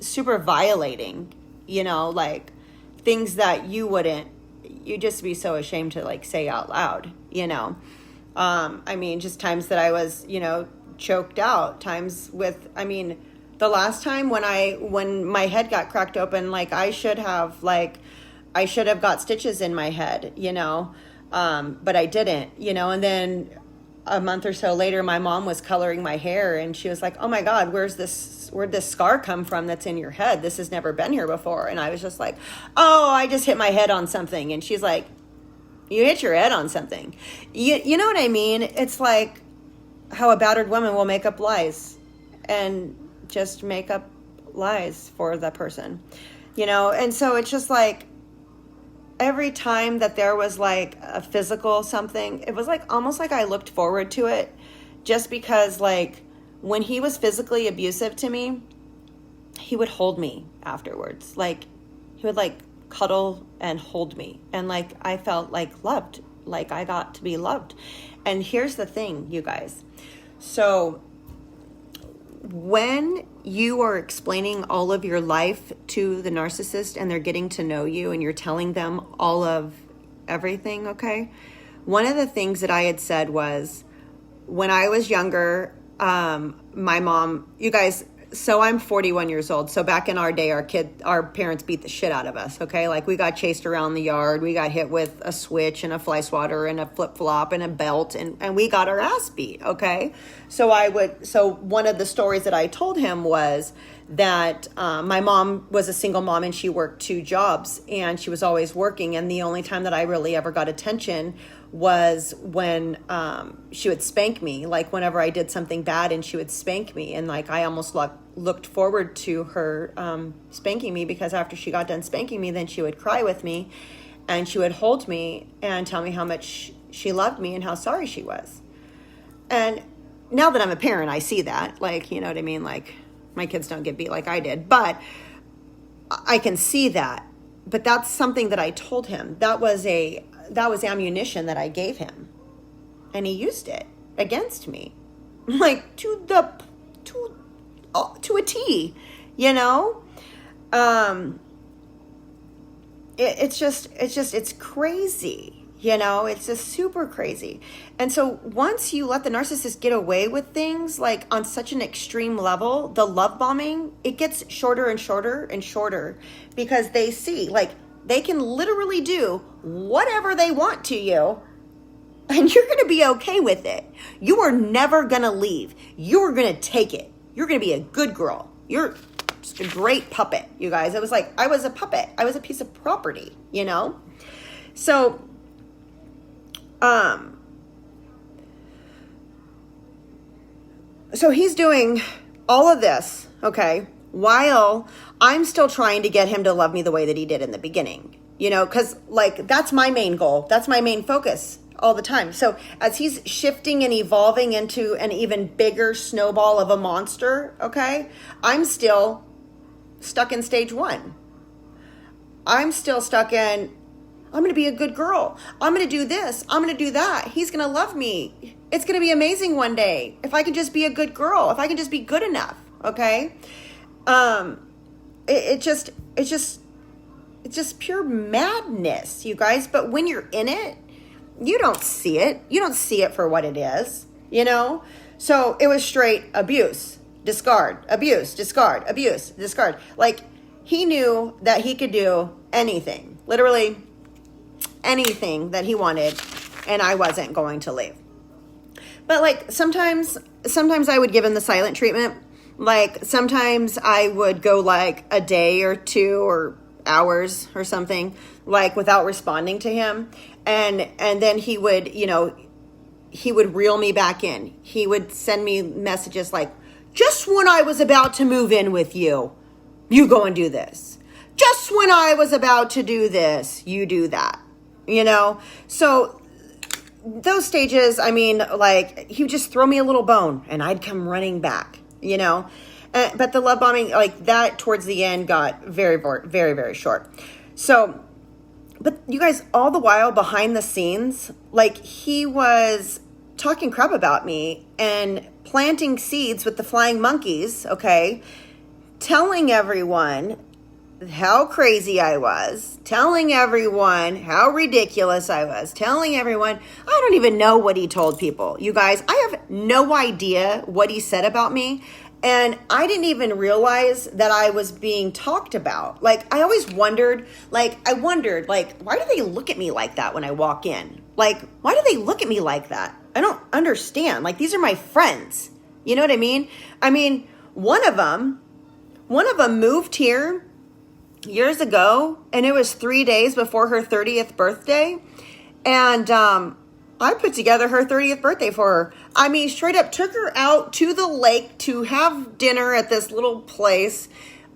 super violating, you know, like things that you'd just be so ashamed to like say out loud, you know. I mean, just times that I was, choked out, times with, I mean, the last time when my head got cracked open, like I should have got stitches in my head, but I didn't, and then a month or so later, my mom was coloring my hair and she was like, oh my God, where'd this scar come from that's in your head? This has never been here before. And I was just like, oh, I just hit my head on something. And she's like, you hit your head on something. You know what I mean? It's like how a battered woman will make up lies and just make up lies for the person, And so it's just like, every time that there was like a physical something, it was like almost like I looked forward to it, just because like when he was physically abusive to me, he would hold me afterwards. Like he would like cuddle and hold me. And like I felt like loved, like I got to be loved. And here's the thing, you guys. So when you are explaining all of your life to the narcissist and they're getting to know you and you're telling them all of everything, okay? One of the things that I had said was, when I was younger, my mom, you guys, so I'm 41 years old. So back in our day, our parents beat the shit out of us, okay? Like we got chased around the yard. We got hit with a switch and a fly swatter and a flip-flop and a belt and we got our ass beat, okay? So one of the stories that I told him was that my mom was a single mom and she worked 2 jobs and she was always working. And the only time that I really ever got attention was when she would spank me, like whenever I did something bad and she would spank me. And like I almost looked forward to her spanking me, because after she got done spanking me, then she would cry with me and she would hold me and tell me how much she loved me and how sorry she was. And now that I'm a parent, I see that, like, you know what I mean? Like my kids don't get beat like I did, but I can see that. But that's something that I told him. That was ammunition that I gave him, and he used it against me, like to a T, It's crazy. It's just super crazy. And so once you let the narcissist get away with things like on such an extreme level, the love bombing, it gets shorter and shorter and shorter, because they see like they can literally do whatever they want to you and you're going to be okay with it. You are never going to leave. You are going to take it. You're going to be a good girl. You're just a great puppet, you guys. It was like I was a puppet. I was a piece of property, So so he's doing all of this, okay, while I'm still trying to get him to love me the way that he did in the beginning, because like that's my main goal. That's my main focus all the time. So as he's shifting and evolving into an even bigger snowball of a monster, okay, I'm still stuck in stage 1. I'm still stuck in, I'm going to be a good girl. I'm going to do this. I'm going to do that. He's going to love me. It's going to be amazing one day. If I can just be a good girl, if I can just be good enough. Okay. It's just pure madness, you guys. But when you're in it, you don't see it. You don't see it for what it is, So it was straight abuse, discard, abuse, discard, abuse, discard. Like he knew that he could do anything, literally anything that he wanted, and I wasn't going to leave. But like sometimes I would give him the silent treatment. Like sometimes I would go like a day or 2 or hours or something, like without responding to him. And then he would, he would reel me back in. He would send me messages like, just when I was about to move in with you, you go and do this. Just when I was about to do this, you do that. So those stages, I mean, like he would just throw me a little bone and I'd come running back, but the love bombing like that towards the end got very, very, very short. So, but you guys, all the while behind the scenes, like he was talking crap about me and planting seeds with the flying monkeys. Okay. Telling everyone how crazy I was, telling everyone how ridiculous I was, telling everyone, I don't even know what he told people. You guys, I have no idea what he said about me. And I didn't even realize that I was being talked about. Like, I always wondered, why do they look at me like that when I walk in? Like, why do they look at me like that? I don't understand. Like, these are my friends. You know what I mean? I mean, one of them moved here years ago, and it was 3 days before her 30th birthday. And I put together her 30th birthday for her. I mean, straight up took her out to the lake to have dinner at this little place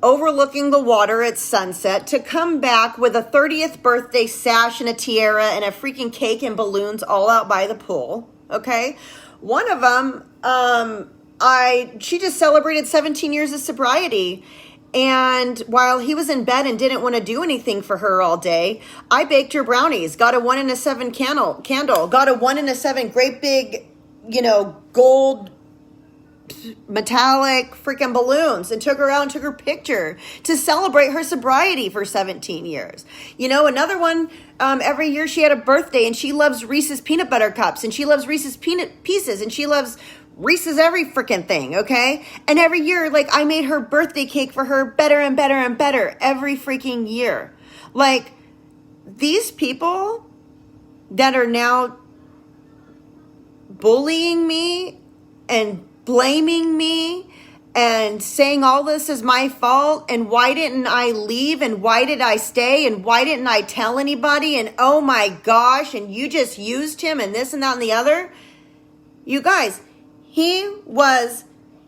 overlooking the water at sunset, to come back with a 30th birthday sash and a tiara and a freaking cake and balloons all out by the pool. Okay. One of them, she just celebrated 17 years of sobriety. And while he was in bed and didn't want to do anything for her all day, I baked her brownies, got a 1 in a 7 candle, got a 1 in a 7 great big, gold metallic freaking balloons, and took her out and took her picture to celebrate her sobriety for 17 years. Another one, every year she had a birthday, and she loves Reese's peanut butter cups, and she loves Reese's peanut pieces, and she loves Reese's every freaking thing, okay? And every year, I made her birthday cake for her better and better and better every freaking year. These people that are now bullying me and blaming me and saying all this is my fault, and why didn't I leave, and why did I stay, and why didn't I tell anybody, and oh my gosh, and you just used him, and this and that and the other. You guys, he was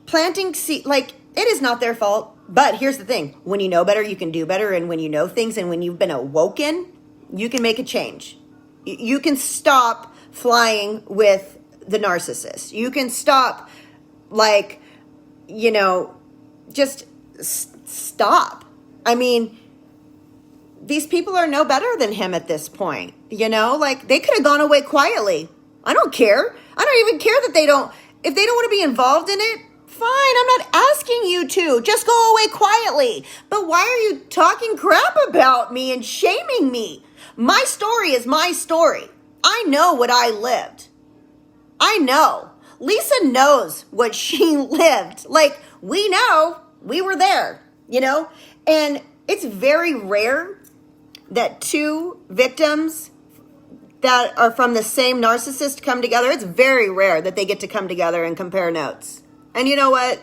planting seed. It is not their fault. But here's the thing. When you know better, you can do better. And when you know things, and when you've been awoken, you can make a change. You can stop flying with the narcissist. You can stop, just stop. I mean, these people are no better than him at this point. They could have gone away quietly. I don't care. I don't even care that if they don't want to be involved in it, fine. I'm not asking you to. Just go away quietly. But why are you talking crap about me and shaming me? My story is my story. I know what I lived. I know. Lisa knows what she lived. We know. We were there, And it's very rare that two victims that are from the same narcissist come together. It's very rare that they get to come together and compare notes. And you know what?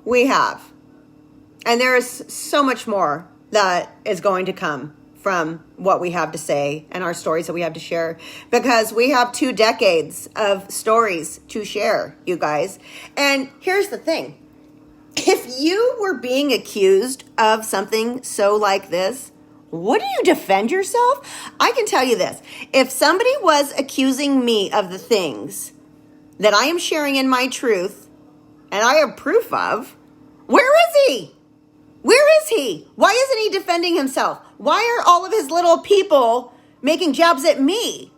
We have. And there is so much more that is going to come from what we have to say and our stories that we have to share, because we have 2 decades of stories to share, you guys. And here's the thing. If you were being accused of something so like this, wouldn't you defend yourself? I can tell you this. If somebody was accusing me of the things that I am sharing in my truth, and I have proof of, where is he? Where is he? Why isn't he defending himself? Why are all of his little people making jabs at me?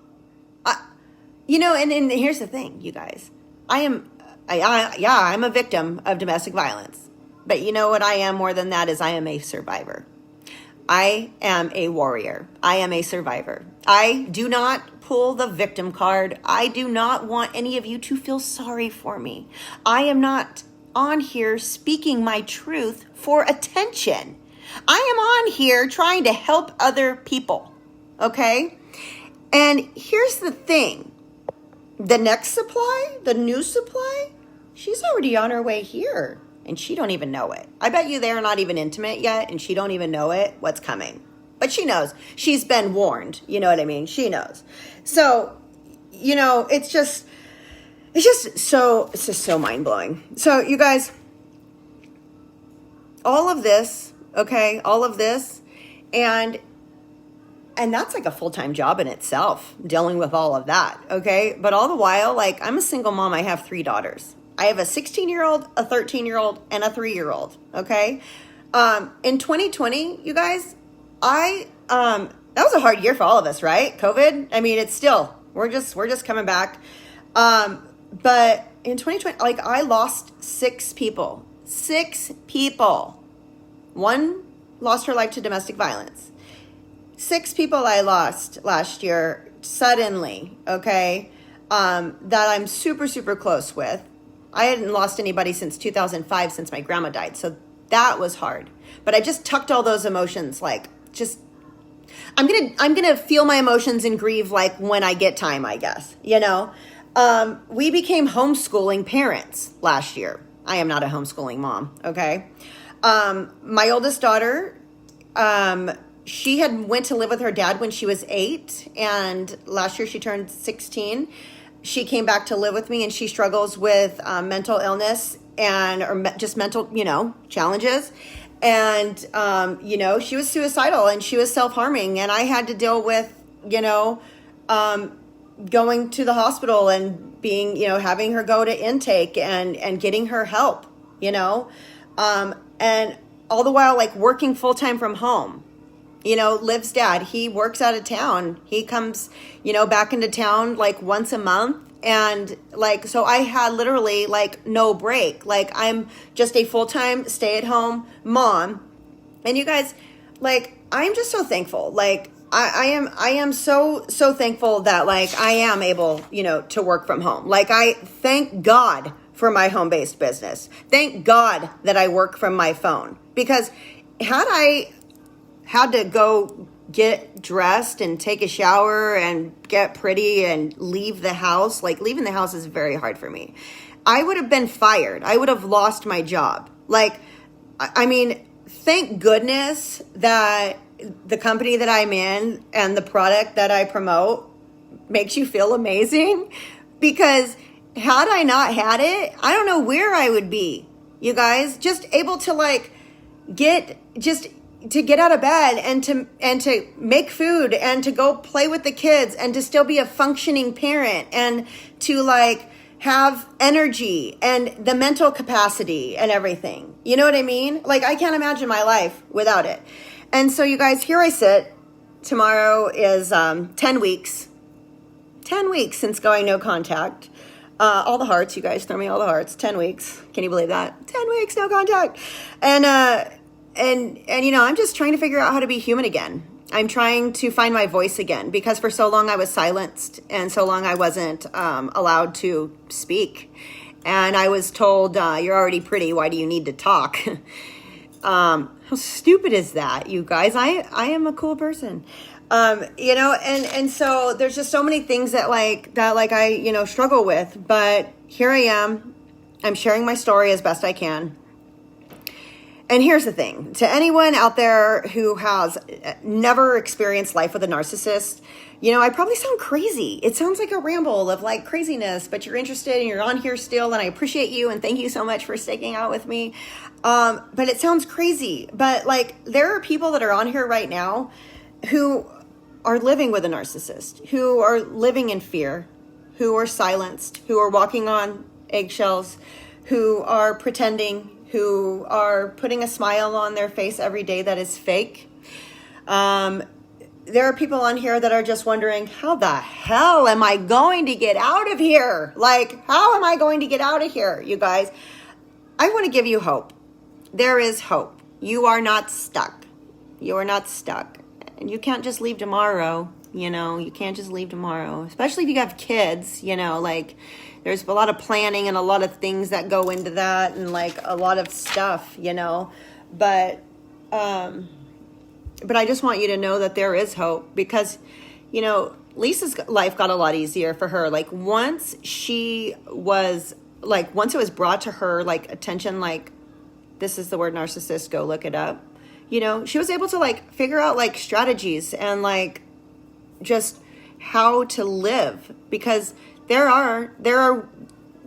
And here's the thing, you guys. I'm a victim of domestic violence. But you know what I am more than that is I am a survivor. I am a warrior. I am a survivor. I do not pull the victim card. I do not want any of you to feel sorry for me. I am not on here speaking my truth for attention. I am on here trying to help other people. Okay? And here's the thing. The next supply, the new supply, she's already on her way here. And she don't even know it. I bet you they're not even intimate yet, and she don't even know it, what's coming. But she knows. She's been warned. You know what I mean? She knows. So, it's just so mind-blowing. So, you guys, all of this, okay, and that's like a full-time job in itself, dealing with all of that, okay? But all the while, I'm a single mom. I have 3 daughters. I have a 16-year-old, a 13-year-old, and a 3-year-old, okay? In 2020, you guys, that was a hard year for all of us, right? COVID. I mean, it's still, we're just coming back. But in 2020, I lost 6 people. 6 people. One lost her life to domestic violence. 6 people I lost last year suddenly, okay, that I'm super, super close with. I hadn't lost anybody since 2005, since my grandma died. So that was hard. But I just tucked all those emotions, like, just, I'm gonna feel my emotions and grieve like when I get time, I guess, you know. We became homeschooling parents last year. I am not a homeschooling mom, okay? My oldest daughter, she had went to live with her dad when she was 8, and last year she turned 16. She came back to live with me, and she struggles with mental illness or just mental, challenges. And, she was suicidal and she was self-harming, and I had to deal with, going to the hospital and being, having her go to intake and getting her help, and all the while, like, working full-time from home. Liv's dad, he works out of town. He comes, back into town like once a month. And like, so I had literally like no break. Like, I'm just a full-time stay-at-home mom. And you guys, like, I'm just so thankful. Like, I am so thankful that, like, I am able, to work from home. Like, I thank God for my home-based business. Thank God that I work from my phone, because had I had to go get dressed and take a shower and get pretty and leave the house, like, leaving the house is very hard for me. I would have been fired. I would have lost my job. Like, I mean, thank goodness that the company that I'm in and the product that I promote makes you feel amazing, because had I not had it, I don't know where I would be, you guys. Just able to, like, to get out of bed and to make food and to go play with the kids and to still be a functioning parent and to, like, have energy and the mental capacity and everything. You know what I mean? Like, I can't imagine my life without it. And so, you guys, here I sit. Tomorrow is 10 weeks. 10 weeks since going no contact. All the hearts, you guys, throw me all the hearts. 10 weeks. Can you believe that? 10 weeks, no contact. And I'm just trying to figure out how to be human again. I'm trying to find my voice again, because for so long I was silenced, and so long I wasn't allowed to speak. And I was told, you're already pretty, why do you need to talk? How stupid is that, you guys? I am a cool person. And so there's just so many things that I struggle with, but here I am. I'm sharing my story as best I can. And here's the thing, to anyone out there who has never experienced life with a narcissist, I probably sound crazy. It sounds like a ramble of, like, craziness, but you're interested and you're on here still, and I appreciate you, and thank you so much for sticking out with me. But it sounds crazy. But, like, there are people that are on here right now who are living with a narcissist, who are living in fear, who are silenced, who are walking on eggshells, who are pretending, who are putting a smile on their face every day that is fake. There are people on here that are just wondering, how the hell am I going to get out of here? Like, how am I going to get out of here, you guys? I want to give you hope. There is hope. You are not stuck. You are not stuck. And you can't just leave tomorrow, you can't just leave tomorrow, especially if you have kids, like, there's a lot of planning and a lot of things that go into that, and, like, a lot of stuff, but I just want you to know that there is hope, because, Lisa's life got a lot easier for her. Like, once it was brought to her, like, attention, like, this is the word narcissist, go look it up. She was able to, like, figure out, like, strategies and, like, just how to live, because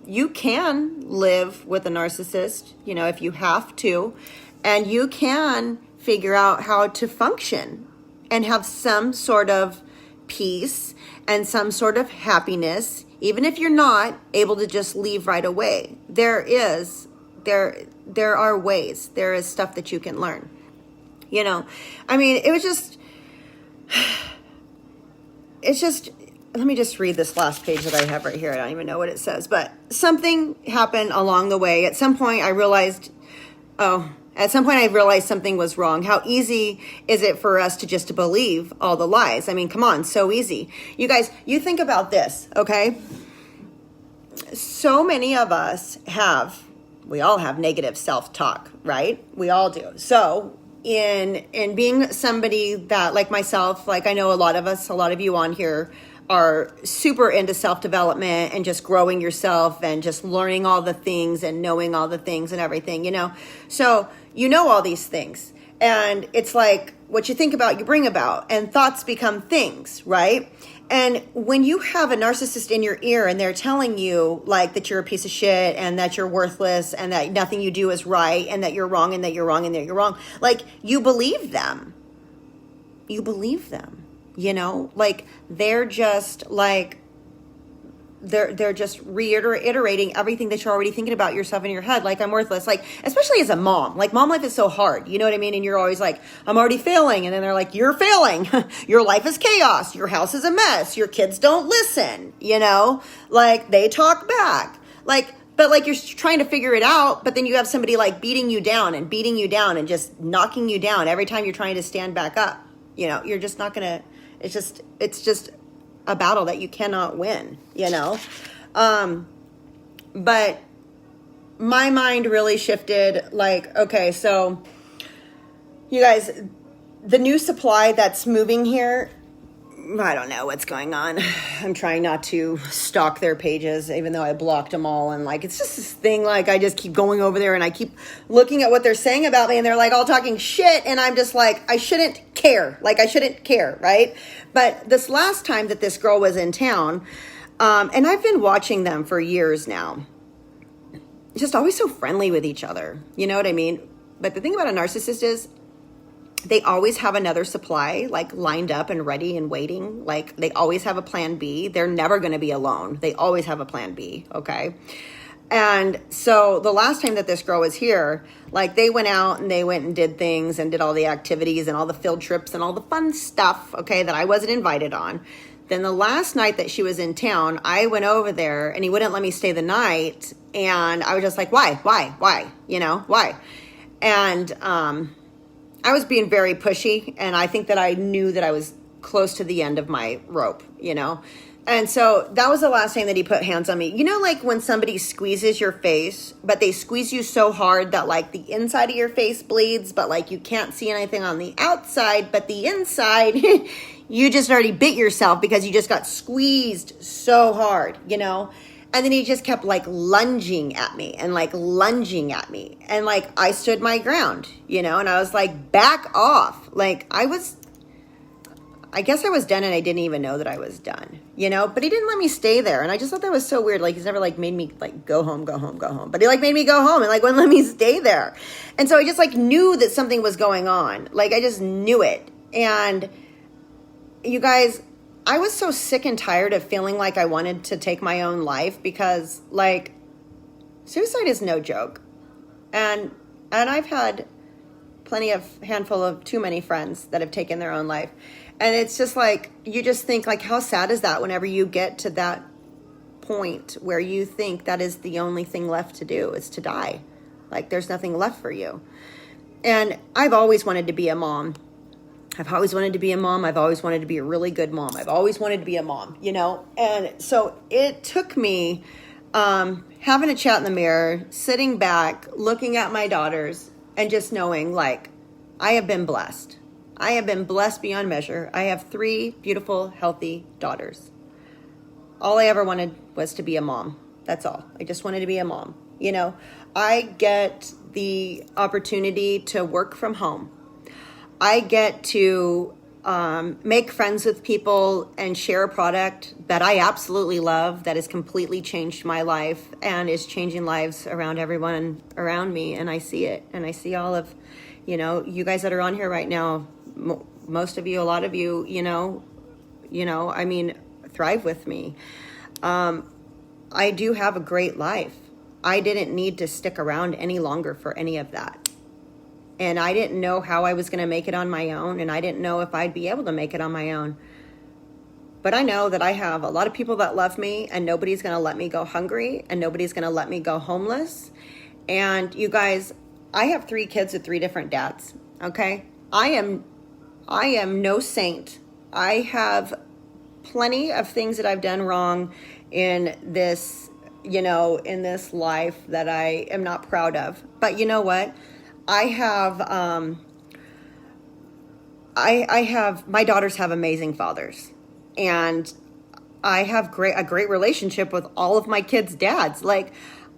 you can live with a narcissist, if you have to, and you can figure out how to function and have some sort of peace and some sort of happiness, even if you're not able to just leave right away. There are ways. There is stuff that you can learn. I mean, it's just, let me just read this last page that I have right here. I don't even know what it says, but something happened along the way. At some point I realized, oh, At some point I realized something was wrong. How easy is it for us to just to believe all the lies? I mean, come on, so easy. You guys, you think about this, okay? So many of us we all have negative self-talk, right? We all do. So in being somebody that, like myself, like I know a lot of you on here are super into self-development and just growing yourself and just learning all the things and knowing all the things and everything, So you know all these things. And it's like what you think about, you bring about, and thoughts become things, right? And when you have a narcissist in your ear and they're telling you like that you're a piece of shit and that you're worthless and that nothing you do is right and that you're wrong and that you're wrong and that you're wrong, like you believe them. You believe them, like they're just like, they're just reiterating everything that you're already thinking about yourself in your head. Like, I'm worthless. Like, especially as a mom, like mom life is so hard. You know what I mean? And you're always like, I'm already failing. And then they're like, you're failing. Your life is chaos. Your house is a mess. Your kids don't listen, like they talk back, but like you're trying to figure it out. But then you have somebody like beating you down and just knocking you down every time you're trying to stand back up. You're just not going to, it's just a battle that you cannot win, but my mind really shifted like, okay, so you guys, the new supply that's moving here, I don't know what's going on. I'm trying not to stalk their pages, even though I blocked them all. And like, it's just this thing, like I just keep going over there and I keep looking at what they're saying about me and they're like all talking shit. And I'm just like, I shouldn't care. Right? But this last time that this girl was in town, and I've been watching them for years now, just always so friendly with each other. You know what I mean? But the thing about a narcissist is, they always have another supply like lined up and ready and waiting. Like they always have a plan B. They're never going to be alone. They always have a plan B. Okay. And so the last time that this girl was here, like they went out and they went and did things and did all the activities and all the field trips and all the fun stuff. Okay. That I wasn't invited on. Then the last night that she was in town, I went over there and he wouldn't let me stay the night. And I was just like, why? Why? And, I was being very pushy, and I think that I knew that I was close to the end of my rope, And so that was the last time that he put hands on me. Like when somebody squeezes your face, but they squeeze you so hard that like the inside of your face bleeds, but like you can't see anything on the outside, but the inside, you just already bit yourself because you just got squeezed so hard, And then he just kept like lunging at me. And like I stood my ground, and I was like, back off. Like I guess I was done and I didn't even know that I was done, but he didn't let me stay there. And I just thought that was so weird. Like he's never like made me like go home. But he like made me go home and like wouldn't let me stay there. And so I just like knew that something was going on. Like I just knew it. And you guys, I was so sick and tired of feeling like I wanted to take my own life because like suicide is no joke. And I've had handful of too many friends that have taken their own life. And it's just like, you just think like, how sad is that whenever you get to that point where you think that is the only thing left to do is to die. Like there's nothing left for you. And I've always wanted to be a mom. I've always wanted to be a mom. I've always wanted to be a really good mom. I've always wanted to be a mom, And so it took me having a chat in the mirror, sitting back, looking at my daughters, and just knowing, like, I have been blessed. I have been blessed beyond measure. I have 3 beautiful, healthy daughters. All I ever wanted was to be a mom. That's all. I just wanted to be a mom. I get the opportunity to work from home. I get to make friends with people and share a product that I absolutely love, that has completely changed my life and is changing lives around everyone around me. And I see it. And I see all of, you guys that are on here right now, most of you, a lot of you, thrive with me. I do have a great life. I didn't need to stick around any longer for any of that. And I didn't know how I was going to make it on my own. And I didn't know if I'd be able to make it on my own. But I know that I have a lot of people that love me, and nobody's going to let me go hungry, and nobody's going to let me go homeless. And you guys, I have 3 kids with 3 different dads. Okay. I am no saint. I have plenty of things that I've done wrong in this, in this life that I am not proud of. But you know what? I have my daughters have amazing fathers, and I have a great relationship with all of my kids' dads. Like,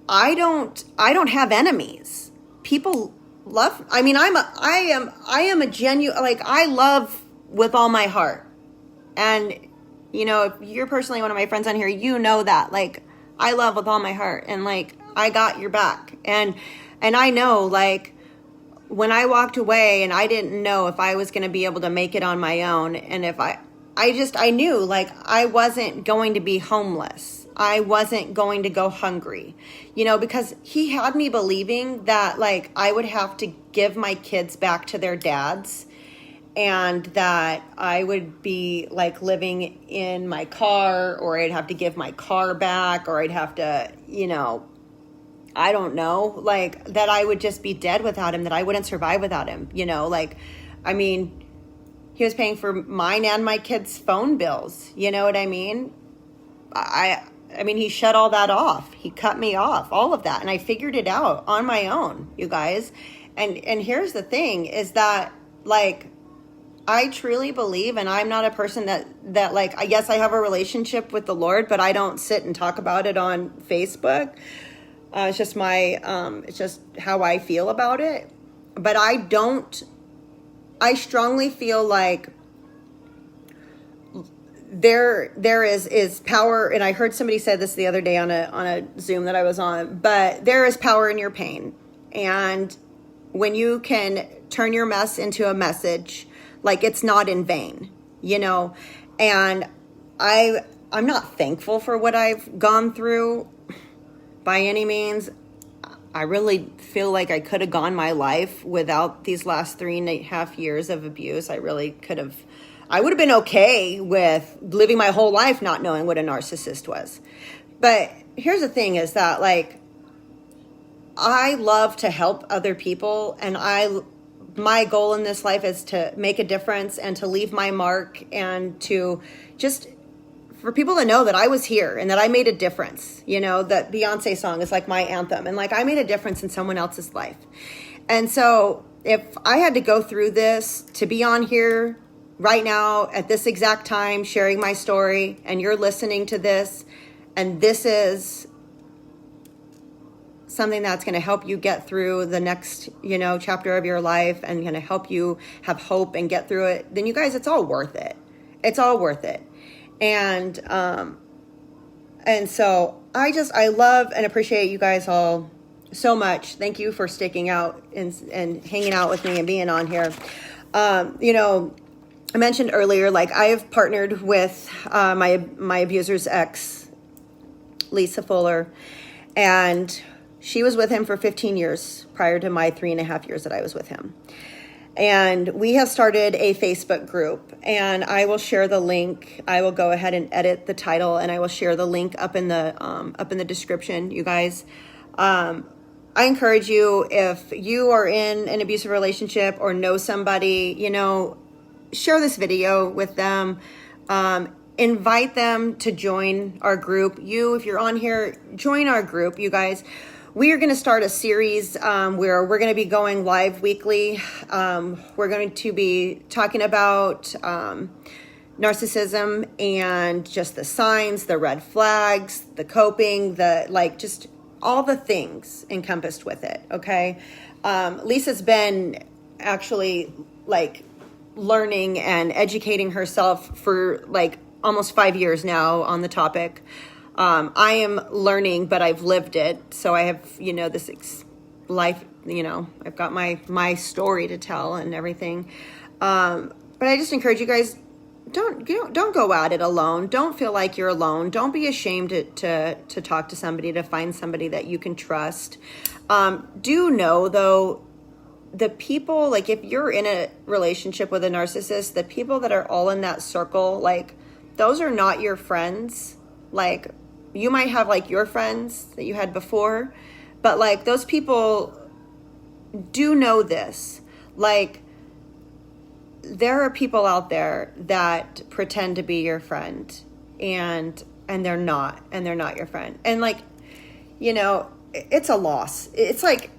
I don't have enemies. People love, I mean, I am a genuine, like, I love with all my heart. And, if you're personally one of my friends on here, you know that, like, I love with all my heart, and like, I got your back. And I know, like, when I walked away and I didn't know if I was going to be able to make it on my own, and if I knew, like, I wasn't going to be homeless. I wasn't going to go hungry, because he had me believing that, like, I would have to give my kids back to their dads, and that I would be, like, living in my car, or I'd have to give my car back, or I'd have to, I don't know, like, that I would just be dead without him, that I wouldn't survive without him, like, I mean, he was paying for mine and my kids' phone bills. You know what I mean? I mean, he shut all that off. He cut me off, all of that. And I figured it out on my own, you guys. And here's the thing is that, like, I truly believe, and I'm not a person that like, yes, I have a relationship with the Lord, but I don't sit and talk about it on Facebook. It's just it's just how I feel about it. But I strongly feel like there is power, and I heard somebody say this the other day on a Zoom that I was on, but there is power in your pain. And when you can turn your mess into a message, like, it's not in vain, and I'm not thankful for what I've gone through by any means. I really feel like I could have gone my life without these last 3.5 years of abuse. I would have been okay with living my whole life not knowing what a narcissist was. But here's the thing is that, like, I love to help other people, and my goal in this life is to make a difference and to leave my mark, and to just for people to know that I was here and that I made a difference. That Beyonce song is like my anthem, and like, I made a difference in someone else's life. And so if I had to go through this to be on here right now at this exact time sharing my story, and you're listening to this, and this is something that's going to help you get through the next, chapter of your life, and going to help you have hope and get through it, then you guys, it's all worth it. It's all worth it. And so I love and appreciate you guys all so much. Thank you for sticking out and hanging out with me and being on here. I mentioned earlier, like, I have partnered with my abuser's ex, Lisa Fuller, and she was with him for 15 years prior to my 3.5 years that I was with him. And we have started a Facebook group, and I will share the link. I will go ahead and edit the title, and I will share the link up in the description, you guys. I encourage you, if you are in an abusive relationship or know somebody, share this video with them. Invite them to join our group. If you're on here, join our group, you guys. We are going to start a series where we're going to be going live weekly. We're going to be talking about narcissism and just the signs, the red flags, the coping, just all the things encompassed with it. Okay. Lisa's been actually, like, learning and educating herself for like almost 5 years now on the topic. I am learning, but I've lived it. So I have, this life, I've got my story to tell and everything. But I just encourage you guys, don't go at it alone. Don't feel like you're alone. Don't be ashamed to talk to somebody, to find somebody that you can trust. Do know, though, the people, like, if you're in a relationship with a narcissist, the people that are all in that circle, like, those are not your friends. Like, you might have, like, your friends that you had before, but, like, those people, do know this, like, there are people out there that pretend to be your friend, and they're not, your friend. And like, you know, it's a loss. It's like,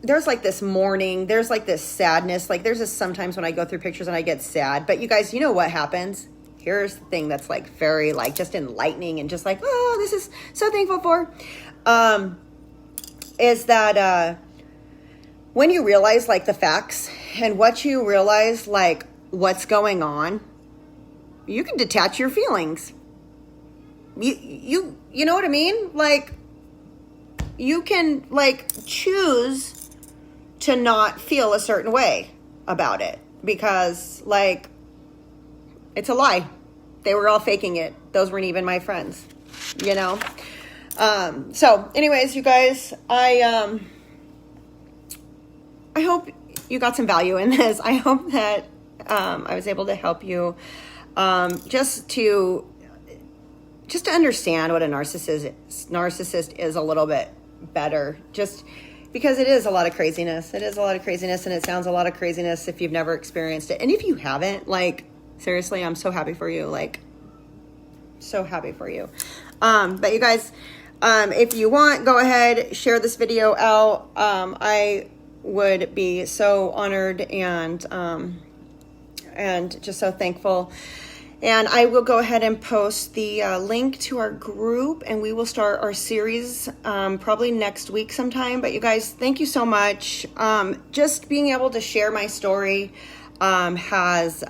there's like this mourning, there's like this sadness. Like, there's just sometimes when I go through pictures and I get sad. But you guys, you know what happens? Here's the thing that's like very like just enlightening and just like, oh, this is so thankful for, is that when you realize like the facts and what you realize, like what's going on, you can detach your feelings. You know what I mean? Like, you can like choose to not feel a certain way about it, because like, it's a lie. They were all faking it. Those weren't even my friends, you know? So anyways, you guys, I hope you got some value in this. I hope that, I was able to help you, just to understand what a narcissist is a little bit better, just because it is a lot of craziness. It is a lot of craziness, and it sounds a lot of craziness if you've never experienced it. And if you haven't, like, seriously, I'm so happy for you. Like, so happy for you. But you guys, if you want, go ahead, share this video out. I would be so honored and just so thankful. And I will go ahead and post the link to our group, and we will start our series probably next week sometime. But you guys, thank you so much. Just being able to share my story has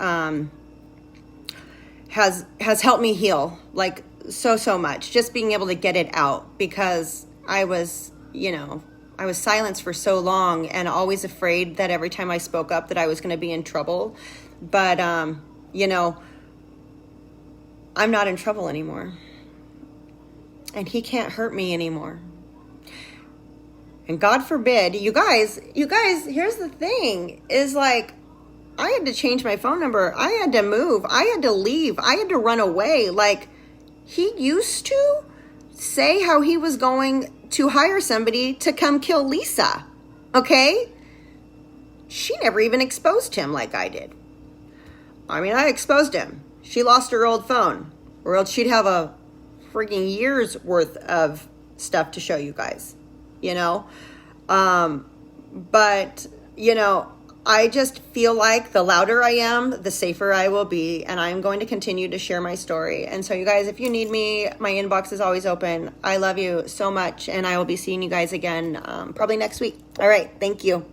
helped me heal, like, so much. Just being able to get it out, because I was, you know, I was silenced for so long and always afraid that every time I spoke up that I was going to be in trouble. But, you know, I'm not in trouble anymore, and he can't hurt me anymore. And God forbid, you guys, here's the thing, is like, I had to change my phone number. I had to move. I had to leave. I had to run away. Like, he used to say how he was going to hire somebody to come kill Lisa. Okay? She never even exposed him like I did. I mean, I exposed him. She lost her old phone, or else she'd have a freaking year's worth of stuff to show you guys, you know? But, you know, I just feel like the louder I am, the safer I will be, and I'm going to continue to share my story. And so you guys, if you need me, my inbox is always open. I love you so much, and I will be seeing you guys again probably next week. All right, thank you.